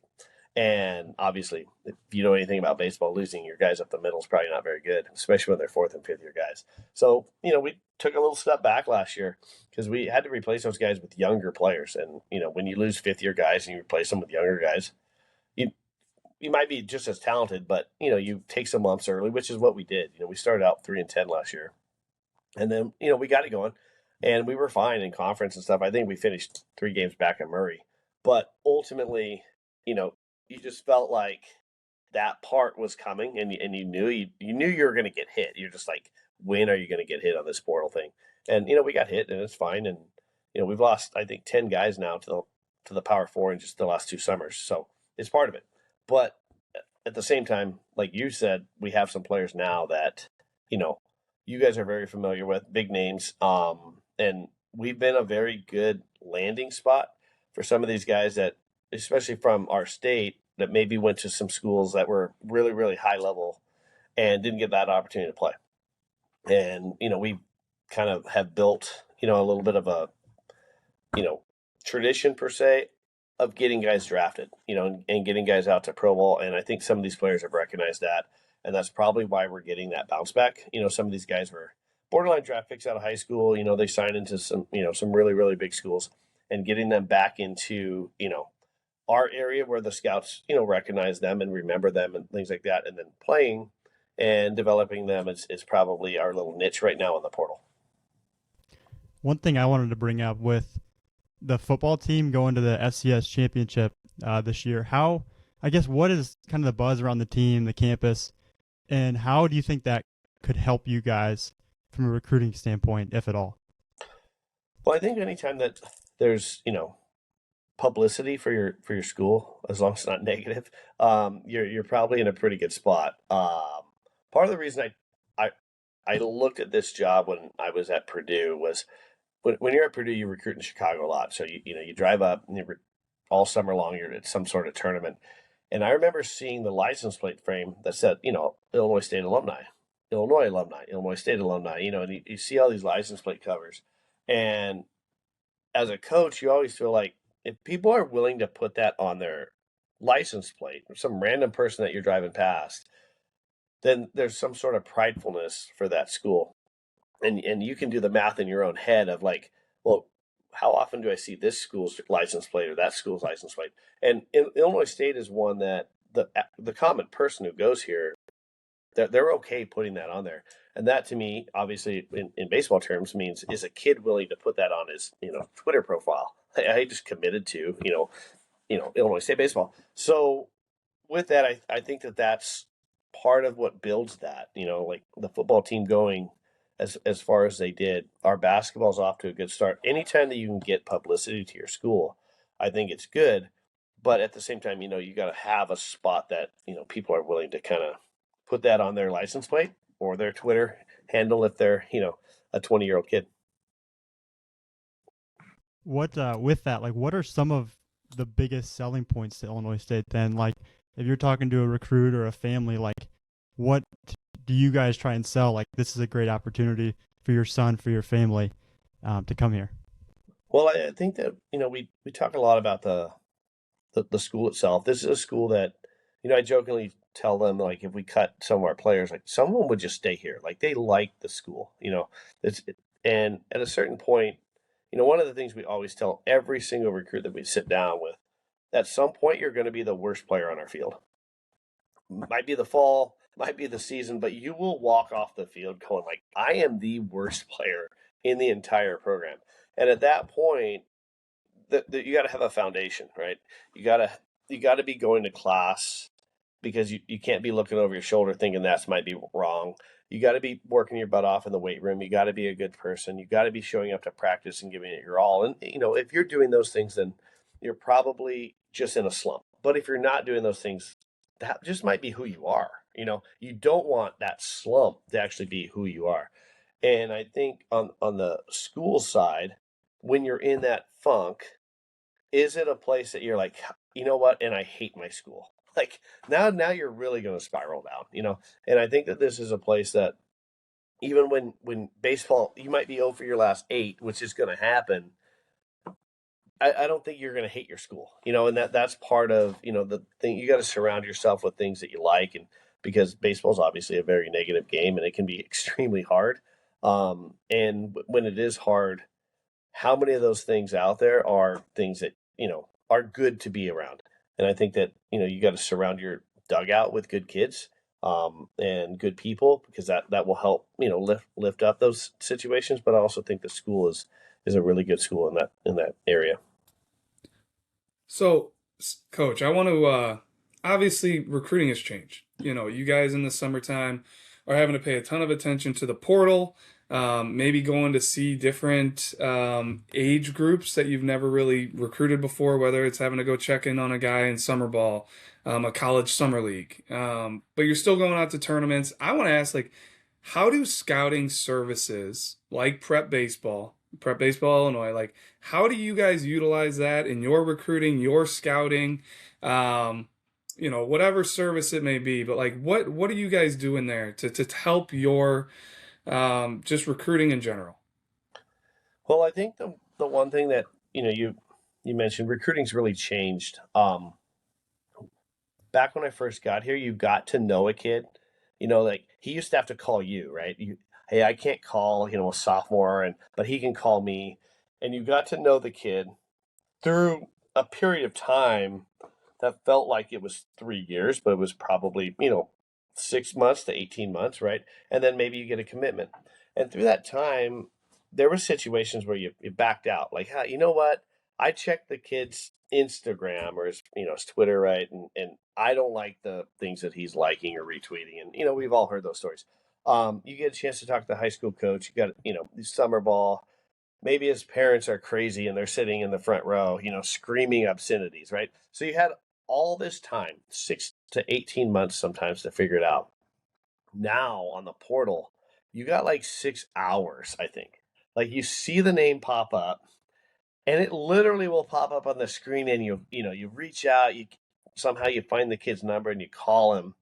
And obviously, if you know anything about baseball, losing your guys up the middle is probably not very good, especially when they're 4th and 5th year guys. So, we took a little step back last year because we had to replace those guys with younger players. And, when you lose 5th year guys and you replace them with younger guys, you might be just as talented, but, you take some lumps early, which is what we did. We started out 3-10 last year. And then, we got it going, and we were fine in conference and stuff. I think we finished 3 games back in Murray. But ultimately, you just felt like that part was coming, and you knew you were going to get hit. You're just like, when are you going to get hit on this portal thing? And we got hit, and it's fine. And we've lost, I think, 10 guys now to the Power 4 in just the last 2 summers. So it's part of it. But at the same time, like you said, we have some players now that you guys are very familiar with, big names, and we've been a very good landing spot for some of these guys that, especially from our state, that maybe went to some schools that were really, really high level and didn't get that opportunity to play. And, we kind of have built, a little bit of a, tradition per se of getting guys drafted, and getting guys out to pro ball. And I think some of these players have recognized that. And that's probably why we're getting that bounce back. Some of these guys were borderline draft picks out of high school. They signed into some really, really big schools, and getting them back into, our area where the scouts, recognize them and remember them and things like that. And then playing and developing them is probably our little niche right now in the portal. One thing I wanted to bring up with the football team going to the FCS championship this year, what is kind of the buzz around the team, the campus, and how do you think that could help you guys from a recruiting standpoint, if at all? Well, I think anytime that there's, publicity for your school, as long as it's not negative, you're probably in a pretty good spot. Part of the reason I looked at this job when I was at Purdue was when you're at Purdue, you recruit in Chicago a lot. So you drive up and all summer long you're at some sort of tournament. And I remember seeing the license plate frame that said, Illinois State alumni, Illinois alumni, Illinois State alumni, and you see all these license plate covers. And as a coach, you always feel like if people are willing to put that on their license plate, or some random person that you're driving past, then there's some sort of pridefulness for that school. And you can do the math in your own head of like, well, how often do I see this school's license plate or that school's license plate? And Illinois State is one that the common person who goes here, they're okay putting that on there. And that to me, obviously, in baseball terms, means is a kid willing to put that on his Twitter profile? I just committed to Illinois State baseball. So with that, I think that's part of what builds that. Like the football team going as far as they did. Our basketball's off to a good start. Anytime that you can get publicity to your school, I think it's good. But at the same time, you got to have a spot that people are willing to kind of put that on their license plate or their Twitter handle if they're a 20-year-old kid. What with that, like, what are some of the biggest selling points to Illinois State then? Like, if you're talking to a recruit or a family, like, what do you guys try and sell? Like, this is a great opportunity for your son, for your family, to come here. Well, I think that we talk a lot about the school itself. This is a school that I jokingly tell them, like, if we cut some of our players, like, some of them would just stay here. Like, they like the school, and at a certain point, one of the things we always tell every single recruit that we sit down with, at some point you're going to be the worst player on our field. Might be the fall, might be the season, but you will walk off the field going like, I am the worst player in the entire program. And at that point, you got to have a foundation, right? You got to be going to class, because you can't be looking over your shoulder thinking that might be wrong. You got to be working your butt off in the weight room. You got to be a good person. You got to be showing up to practice and giving it your all. And, if you're doing those things, then you're probably just in a slump. But if you're not doing those things, that just might be who you are. You don't want that slump to actually be who you are. And I think on the school side, when you're in that funk, is it a place that you're like, you know what? And I hate my school. Like now you're really going to spiral down, and I think that this is a place that even when baseball, you might be 0 for your last 8, which is going to happen. I don't think you're going to hate your school, and that's part of, the thing. You got to surround yourself with things that you like. And because baseball is obviously a very negative game and it can be extremely hard. And when it is hard, how many of those things out there are things that, are good to be around? And I think that, you got to surround your dugout with good kids, and good people, because that will help, lift up those situations. But I also think the school is a really good school in that area. So, Coach, I want to obviously recruiting has changed. You guys in the summertime are having to pay a ton of attention to the portal, maybe going to see different age groups that you've never really recruited before, whether it's having to go check in on a guy in summer ball, a college summer league. But you're still going out to tournaments. I want to ask, like, how do scouting services like Prep Baseball Illinois, like, how do you guys utilize that in your recruiting, your scouting, whatever service it may be? But like, what are you guys doing there to help your just recruiting in general? Well, I think the one thing that you mentioned, recruiting's really changed. Back when I first got here, you got to know a kid. Like he used to have to call you, right? Hey, I can't call a sophomore, but he can call me, and you got to know the kid through a period of time that felt like it was 3 years, but it was probably 6 months to 18 months, right? And then maybe you get a commitment. And through that time, there were situations where you backed out. Like, you know what? I checked the kid's Instagram or his Twitter, right? And I don't like the things that he's liking or retweeting. And, we've all heard those stories. You get a chance to talk to the high school coach. You got, summer ball. maybe his parents are crazy and they're sitting in the front row, screaming obscenities, right? So you had all this time, 6 to 18 months sometimes, to figure it out. Now on the portal, you got like 6 hours, I think. Like you see the name pop up, and it literally will pop up on the screen, and you reach out, you somehow you find the kid's number and you call him,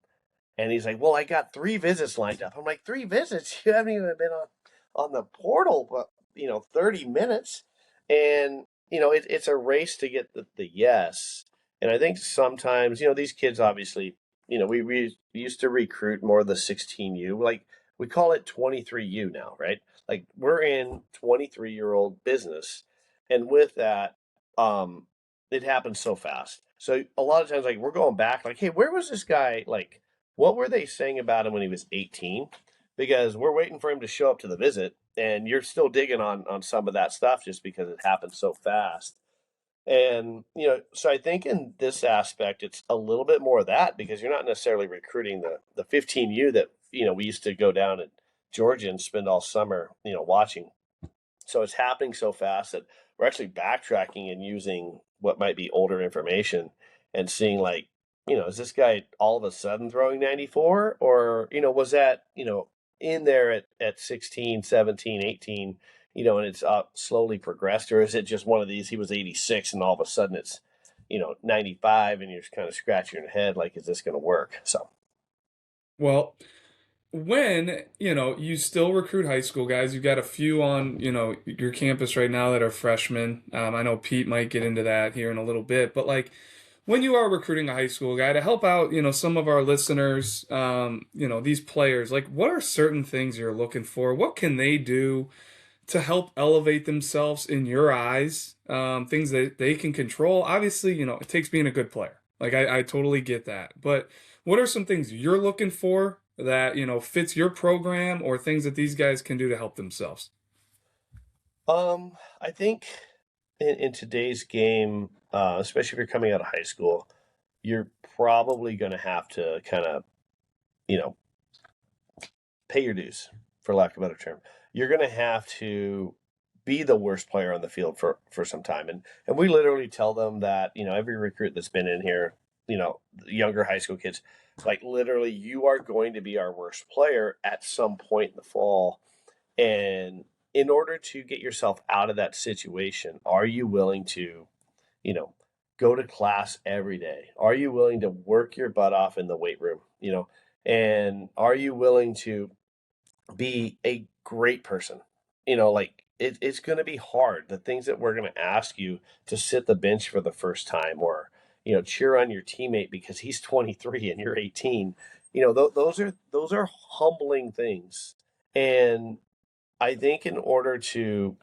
and he's like, "Well, I got 3 visits lined up." I'm like, "3 visits? You haven't even been on the portal, but 30 minutes." And it's a race to get the yes. And I think sometimes these kids obviously we used to recruit more of the 16U, like we call it 23U now, right? Like we're in 23-year-old business, and with that, it happens so fast. So a lot of times, like we're going back, like, hey, where was this guy? Like, what were they saying about him when he was 18? Because we're waiting for him to show up to the visit, and you're still digging on some of that stuff just because it happened so fast. And so I think in this aspect, it's a little bit more of that, because you're not necessarily recruiting the 15U that we used to go down at Georgia and spend all summer watching. So it's happening so fast that we're actually backtracking and using what might be older information and seeing, like, is this guy all of a sudden throwing 94, or, was that, in there at 16, 17, 18, and it's slowly progressed, or is it just one of these, he was 86 and all of a sudden it's, 95, and you're just kind of scratching your head like, is this going to work? So. Well, when you still recruit high school guys, you've got a few on your campus right now that are freshmen. I know Pete might get into that here in a little bit, but like when you are recruiting a high school guy, to help out some of our listeners, these players, like what are certain things you're looking for? What can they do to help elevate themselves in your eyes? Things that they can control. Obviously, it takes being a good player. Like I totally get that. But what are some things you're looking for that, fits your program, or things that these guys can do to help themselves? I think in today's game, especially if you're coming out of high school, you're probably going to have to kind of, you know, pay your dues, for lack of a better term. You're going to have to be the worst player on the field for some time. And we literally tell them that, every recruit that's been in here, younger high school kids, like literally you are going to be our worst player at some point in the fall. And in order to get yourself out of that situation, are you willing to, you know, go to class every day? Are you willing to work your butt off in the weight room? And are you willing to be a great person? Like it's going to be hard. The things that we're going to ask you to sit the bench for the first time, or, cheer on your teammate because he's 23 and you're 18. Those are humbling things. And I think in order to,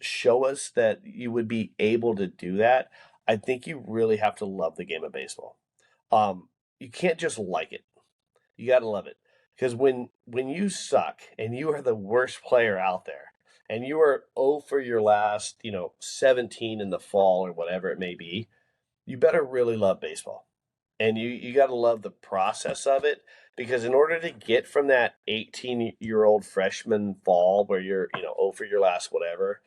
show us that you would be able to do that, I think you really have to love the game of baseball. You can't just like it. You got to love it. Because when you suck and you are the worst player out there, and you are 0 for your last, 17 in the fall or whatever it may be, you better really love baseball. And you got to love the process of it, because in order to get from that 18-year-old freshman fall where you're, 0 for your last whatever,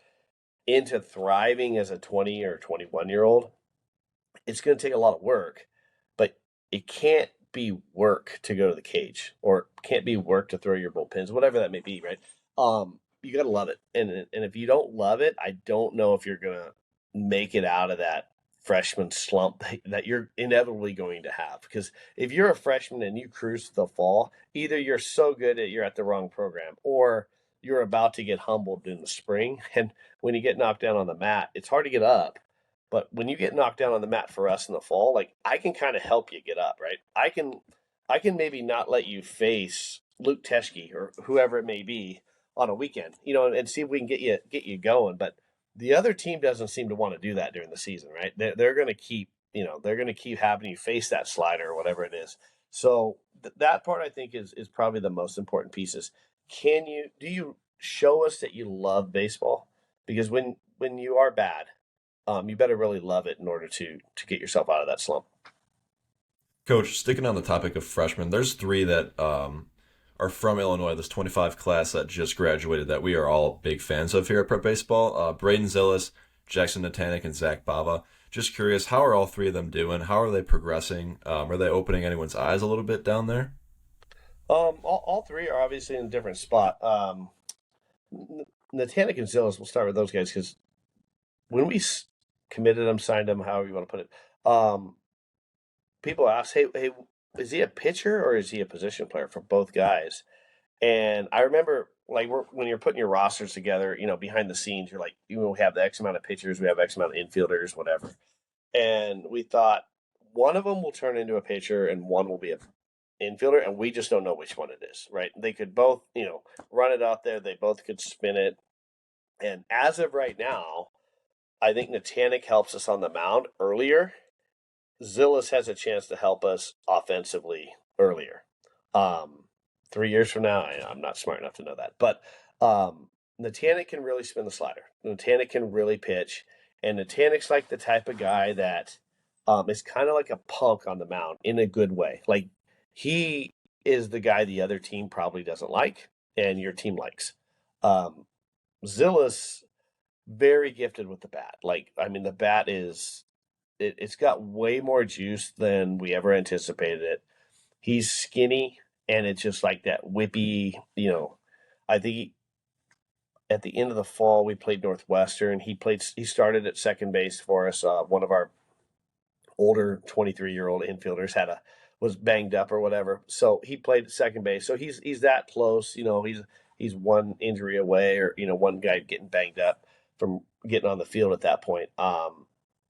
into thriving as a 20 or 21-year-old, it's going to take a lot of work, but it can't be work to go to the cage, or can't be work to throw your bullpens, whatever that may be, right? You got to love it. And if you don't love it, I don't know if you're going to make it out of that freshman slump that you're inevitably going to have. Because if you're a freshman and you cruise to the fall, either you're so good that you're at the wrong program, or you're about to get humbled in the spring. And when you get knocked down on the mat, it's hard to get up. But when you get knocked down on the mat for us in the fall, like I can kind of help you get up, right? I can maybe not let you face Luke Teschke or whoever it may be on a weekend, and see if we can get you going. But the other team doesn't seem to want to do that during the season, right? They're going to keep, they're going to keep having you face that slider or whatever it is. So that part I think is probably the most important piece. Is do you show us that you love baseball? Because when you are bad, you better really love it in order to get yourself out of that slump. Coach, sticking on the topic of freshmen, there's three that are from Illinois, this 25 class that just graduated that we are all big fans of here at Prep Baseball. Braden Zillis, Jackson Natanic, and Zach Bava. Just curious, how are all three of them doing? How are they progressing? Are they opening anyone's eyes a little bit down there? All three are obviously in a different spot. Natanic and Zillis, we'll start with those guys because when we committed them, signed them, however you want to put it, people ask, hey, is he a pitcher or is he a position player for both guys? And I remember, like, when you're putting your rosters together, behind the scenes, you're like, we have the X amount of pitchers, we have X amount of infielders, whatever. And we thought one of them will turn into a pitcher and one will be an infielder, and we just don't know which one it is, right? They could both, run it out there. They both could spin it. And as of right now, I think Natanic helps us on the mound earlier. Zillis has a chance to help us offensively earlier. 3 years from now, I'm not smart enough to know that. But Natanic can really spin the slider. Natanic can really pitch. And Natanic's like the type of guy that is kind of like a punk on the mound in a good way. Like, he is the guy the other team probably doesn't like and your team likes. Zillis, very gifted with the bat. The bat it's got way more juice than we ever anticipated it. He's skinny, and it's just like that whippy, I think at the end of the fall, we played Northwestern. He started at second base for us. One of our older 23-year-old infielders was banged up or whatever. So he played at second base. So he's that close, he's one injury away, or, one guy getting banged up from getting on the field at that point.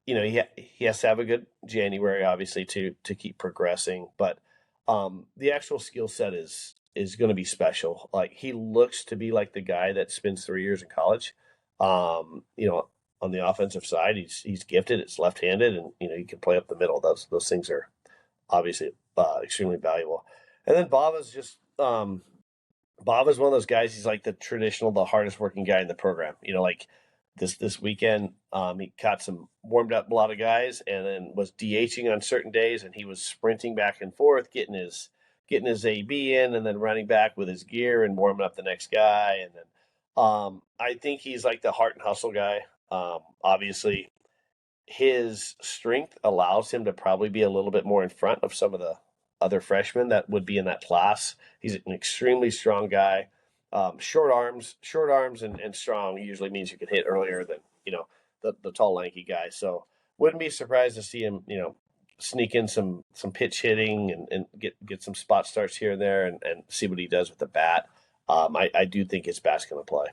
He has to have a good January, obviously, to keep progressing. But the actual skill set is going to be special. Like, he looks to be like the guy that spends 3 years in college. On the offensive side, he's gifted. It's left-handed, and he can play up the middle. Those things are obviously extremely valuable. And then Bava's one of those guys. He's like the hardest working guy in the program. Like this weekend, he caught warmed up a lot of guys, and then was DHing on certain days, and he was sprinting back and forth, getting his AB in, and then running back with his gear and warming up the next guy. And then I think he's like the heart and hustle guy. Obviously, his strength allows him to probably be a little bit more in front of some of the other freshmen that would be in that class. He's an extremely strong guy. Short arms and strong usually means you can hit earlier than, the tall, lanky guy. So wouldn't be surprised to see him, sneak in some pitch hitting and get some spot starts here and there and see what he does with the bat. I do think his bat's going to play.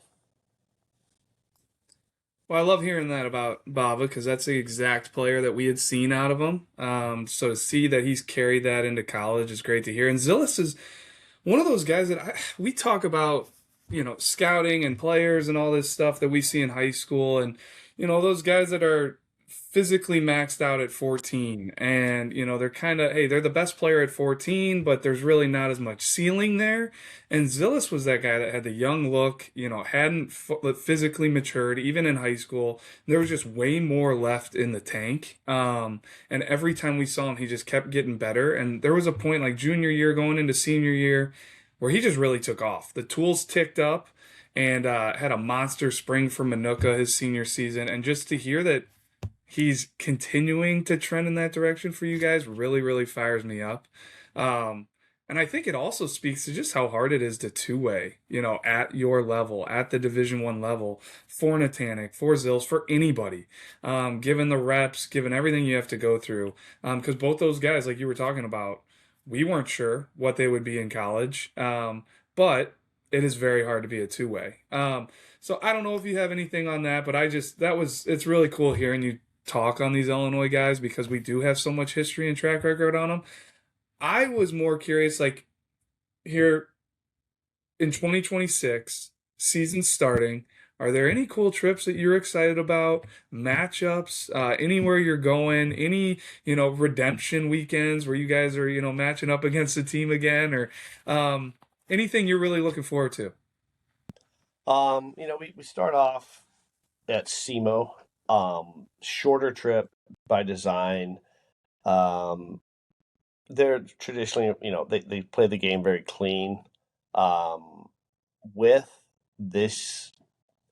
Well, I love hearing that about Bava because that's the exact player that we had seen out of him. So to see that he's carried that into college is great to hear. And Zillis is one of those guys that we talk about, scouting and players and all this stuff that we see in high school. And, those guys that are physically maxed out at 14 and they're kind of, hey, they're the best player at 14, but there's really not as much ceiling there. And Zillis was that guy that had the young look, hadn't physically matured even in high school. There was just way more left in the tank, and every time we saw him, he just kept getting better. And there was a point like junior year going into senior year where he just really took off. The tools ticked up, and had a monster spring for Manuka his senior season. And just to hear that he's continuing to trend in that direction for you guys really, really fires me up. And I think it also speaks to just how hard it is to two-way, at your level, at the Division I level, for Natanic, for Zills, for anybody, given the reps, given everything you have to go through. Because both those guys, like you were talking about, we weren't sure what they would be in college, but it is very hard to be a two-way. So I don't know if you have anything on that, but it's really cool hearing you talk on these Illinois guys because we do have so much history and track record on them. I was more curious, like, here in 2026, season starting, are there any cool trips that you're excited about, matchups, anywhere you're going, any, redemption weekends where you guys are, matching up against the team again, or anything you're really looking forward to? We start off at SEMO, shorter trip by design. They're traditionally, they play the game very clean. with this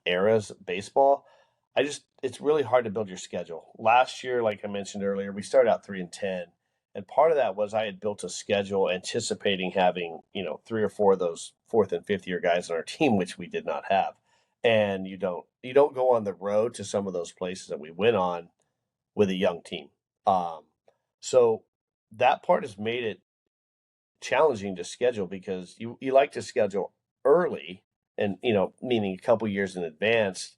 era's baseball, it's really hard to build your schedule. Last year, like I mentioned earlier, we started out 3-10, and part of that was I had built a schedule anticipating having 3 or 4 of those fourth and fifth year guys on our team, which we did not have. And you don't go on the road to some of those places that we went on with a young team. So that part has made it challenging to schedule, because you like to schedule early, and meaning a couple years in advance,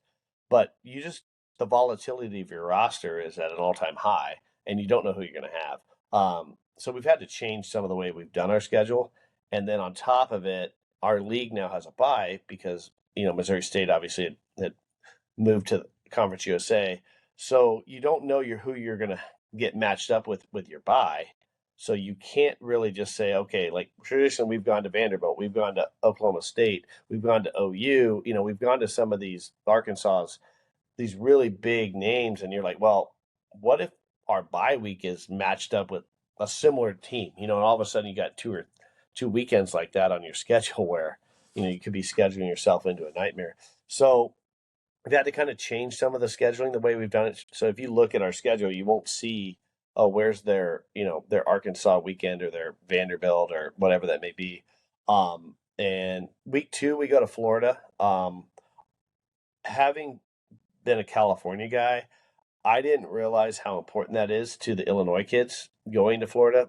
but the volatility of your roster is at an all-time high, and you don't know who you're going to have. So we've had to change some of the way we've done our schedule, and then on top of it, our league now has a bye because Missouri State obviously had moved to Conference USA, so you don't know who you're going to get matched up with your bye. So you can't really just say, okay, like traditionally we've gone to Vanderbilt, we've gone to Oklahoma State, we've gone to OU, we've gone to some of these Arkansas, these really big names, and you're like, well, what if our bye week is matched up with a similar team? And all of a sudden you got two weekends like that on your schedule where you could be scheduling yourself into a nightmare. So we've had to kind of change some of the scheduling the way we've done it. So if you look at our schedule, you won't see, oh, where's their Arkansas weekend or their Vanderbilt or whatever that may be. And week 2, we go to Florida. Having been a California guy, I didn't realize how important that is to the Illinois kids going to Florida.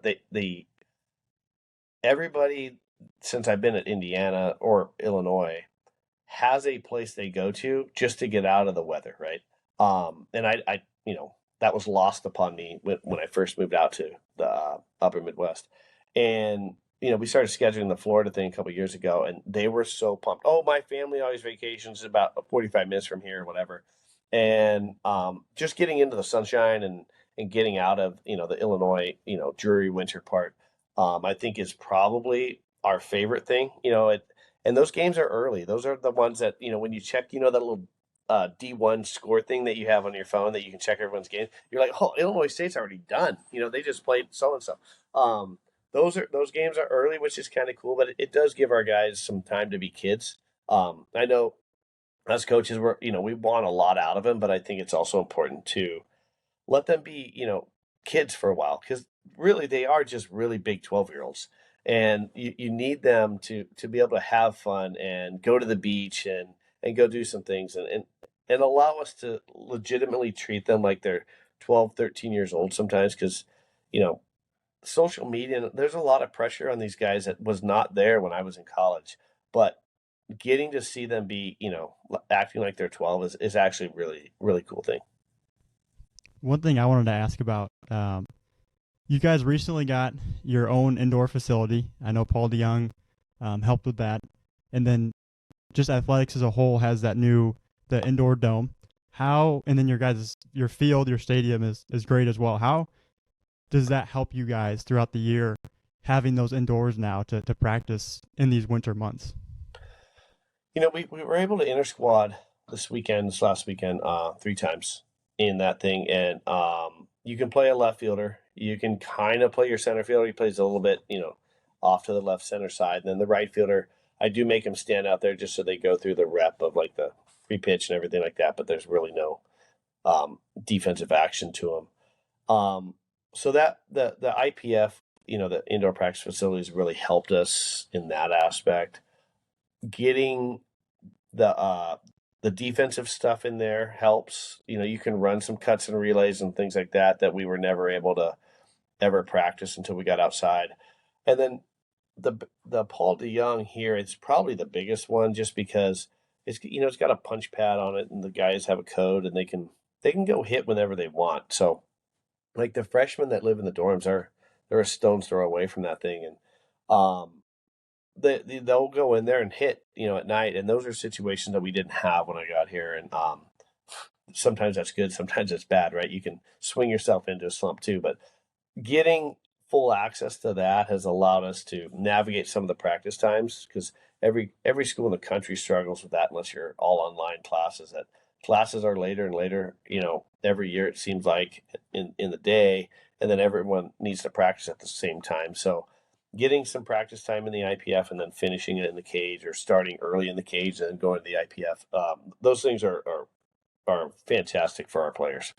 Everybody, since I've been at Indiana or Illinois, has a place they go to just to get out of the weather, right? And I that was lost upon me when I first moved out to the upper Midwest. And, we started scheduling the Florida thing a couple of years ago, and they were so pumped. Oh, my family always vacations about 45 minutes from here or whatever. And just getting into the sunshine and getting out of, the Illinois, dreary winter part, I think is probably our favorite thing. And those games are early. Those are the ones that, when you check, that little D1 score thing that you have on your phone that you can check everyone's game. You're like, oh, Illinois State's already done. They just played so and so. Those games are early, which is kind of cool, but it does give our guys some time to be kids. I know as coaches, we want a lot out of them, but I think it's also important to let them be, kids for a while, because really they are just really big 12-year-olds. And you need them to be able to have fun and go to the beach and go do some things and allow us to legitimately treat them like they're 12, 13 years old sometimes, because, social media, there's a lot of pressure on these guys that was not there when I was in college. But getting to see them be, acting like they're 12 is actually really, really cool thing. One thing I wanted to ask about, you guys recently got your own indoor facility. I know Paul DeYoung helped with that. And then just athletics as a whole has the indoor dome. And then your field, your stadium is great as well. How does that help you guys throughout the year, having those indoors now to practice in these winter months? We were able to inter-squad this last weekend, 3 times in that thing. And you can play a left fielder. You can kind of play your center fielder. He plays a little bit, off to the left center side. And then the right fielder, I do make him stand out there just so they go through the rep of like the pre-pitch and everything like that. But there's really no defensive action to him. So that the IPF, the indoor practice facilities really helped us in that aspect. Getting the defensive stuff in there helps. You can run some cuts and relays and things like that we were never able to ever practice until we got outside. And then the Paul DeYoung here, it's probably the biggest one, just because it's got a punch pad on it, and the guys have a code, and they can go hit whenever they want. So like the freshmen that live in the dorms they're a stone's throw away from that thing, and they'll go in there and hit, at night. And those are situations that we didn't have when I got here. And sometimes that's good, sometimes it's bad, right? You can swing yourself into a slump too. But getting full access to that has allowed us to navigate some of the practice times, because every school in the country struggles with that unless you're all online classes. That classes are later and later, every year it seems like in the day, and then everyone needs to practice at the same time. So getting some practice time in the IPF and then finishing it in the cage, or starting early in the cage and then going to the IPF. Those things are fantastic for our players.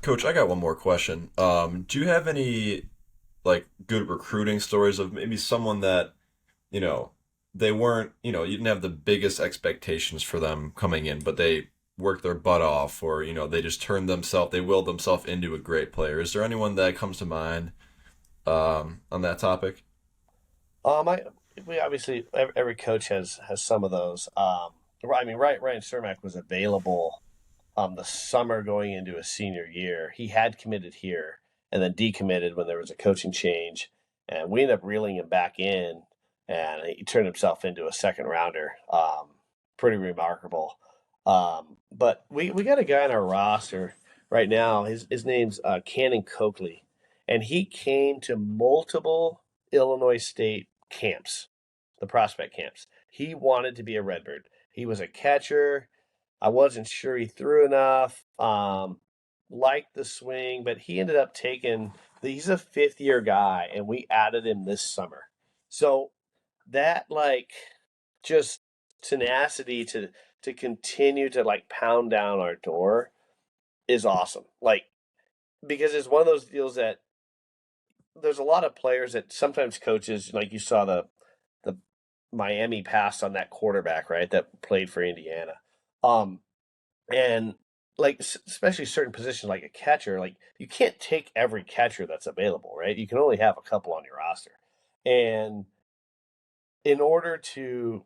Coach, I got one more question. Do you have any like good recruiting stories of maybe someone that, they weren't, you didn't have the biggest expectations for them coming in, but they worked their butt off, or, they just they willed themselves into a great player. Is there anyone that comes to mind on that topic? We obviously, every coach has some of those. Ryan Cermak was available the summer going into his senior year. He had committed here and then decommitted when there was a coaching change, and we ended up reeling him back in, and he turned himself into a second rounder. Pretty remarkable. But we got a guy on our roster right now. His name's Cannon Coakley, and he came to multiple Illinois State camps, the prospect camps. He wanted to be a Redbird. He was a catcher. I wasn't sure he threw enough, liked the swing, but he ended up he's a fifth-year guy, and we added him this summer. So that, just tenacity to continue to, pound down our door is awesome. Because it's one of those deals that there's a lot of players that sometimes coaches, like you saw the Miami pass on that quarterback, right, that played for Indiana. And especially certain positions like a catcher, you can't take every catcher that's available, right? You can only have a couple on your roster. And in order to,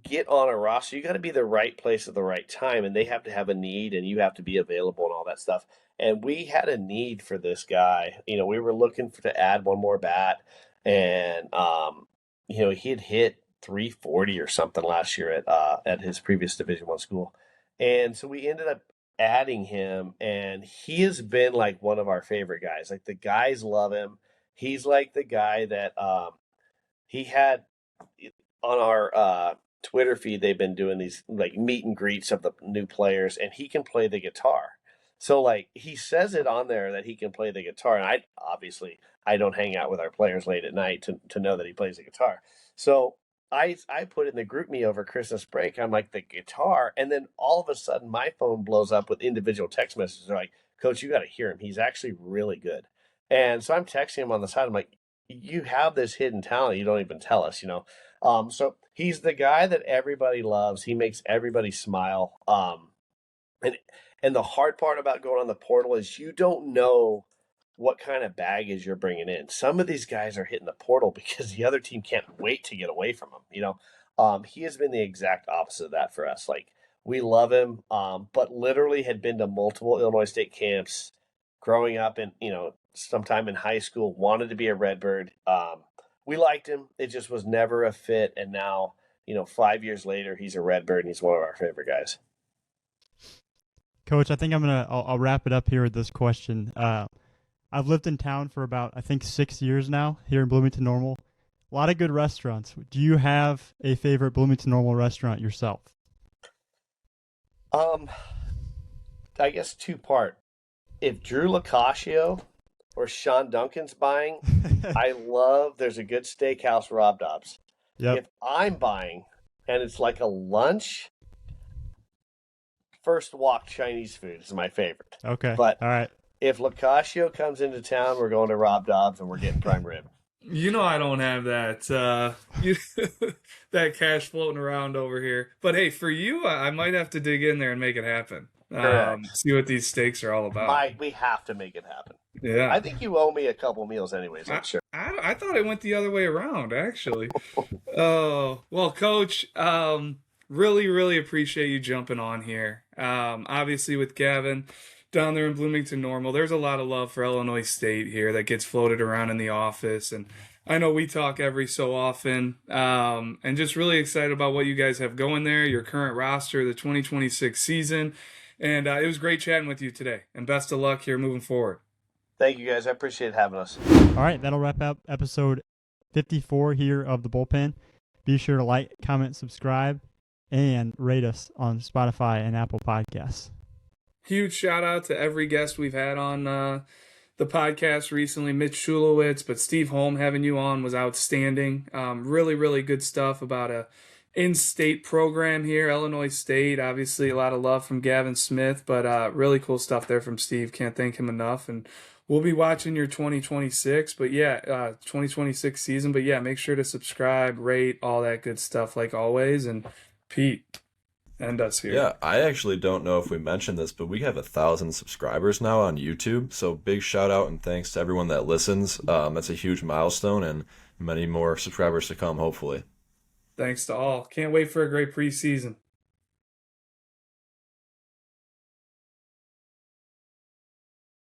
get on a roster, you got to be the right place at the right time, and they have to have a need, and you have to be available and all that stuff. And we had a need for this guy. We were looking to add one more bat, and he had hit 340 or something last year at his previous Division I school. And so we ended up adding him, and he has been one of our favorite guys. The guys love him. He's the guy that he had on our Twitter feed. They've been doing these meet and greets of the new players, and he can play the guitar. So he says it on there that he can play the guitar, and I don't hang out with our players late at night to know that he plays the guitar. So I put in the group me over Christmas break. I'm the guitar, and then all of a sudden my phone blows up with individual text messages. They're Coach, you got to hear him. He's actually really good. And so I'm texting him on the side. I'm you have this hidden talent. You don't even tell us, So he's the guy that everybody loves. He makes everybody smile. And the hard part about going on the portal is you don't know what kind of baggage you're bringing in. Some of these guys are hitting the portal because the other team can't wait to get away from him. He has been the exact opposite of that for us. We love him, but literally had been to multiple Illinois State camps growing up, and sometime in high school, wanted to be a Redbird. We liked him. It just was never a fit. And now, 5 years later, he's a Redbird, and he's one of our favorite guys. Coach, I think I'll wrap it up here with this question. I've lived in town for about, 6 years now here in Bloomington Normal. A lot of good restaurants. Do you have a favorite Bloomington Normal restaurant yourself? I guess two-part. If Drew Locascio or Sean Duncan's buying, there's a good steakhouse, Rob Dobbs. Yep. If I'm buying and it's a lunch, First Walk Chinese food is my favorite. Okay. But all right. If Locascio comes into town, we're going to Rob Dobbs and we're getting prime rib. I don't have that that cash floating around over here. But hey, for you, I might have to dig in there and make it happen. See what these steaks are all about. We have to make it happen. Yeah. I think you owe me a couple meals anyways, I'm sure. I thought it went the other way around, actually. Oh, well, Coach, really, really appreciate you jumping on here. Obviously, with Gavin down there in Bloomington Normal, there's a lot of love for Illinois State here that gets floated around in the office. And I know we talk every so often, and just really excited about what you guys have going there, your current roster, the 2026 season. And it was great chatting with you today. And best of luck here moving forward. Thank you, guys. I appreciate having us. All right, that'll wrap up episode 54 here of the Bullpen. Be sure to like, comment, subscribe, and rate us on Spotify and Apple Podcasts. Huge shout out to every guest we've had on the the podcast recently, Mitch Shulowitz, but Steve Holm having you on was outstanding. Really, really good stuff about a in-state program here, Illinois State. Obviously, a lot of love from Gavin Smith, but really cool stuff there from Steve. Can't thank him enough. And we'll be watching your 2026, 2026 season. But yeah, make sure to subscribe, rate, all that good stuff like always. And Pete, end us here. Yeah, I actually don't know if we mentioned this, but we have 1,000 subscribers now on YouTube. So big shout out and thanks to everyone that listens. That's a huge milestone and many more subscribers to come, hopefully. Thanks to all. Can't wait for a great preseason.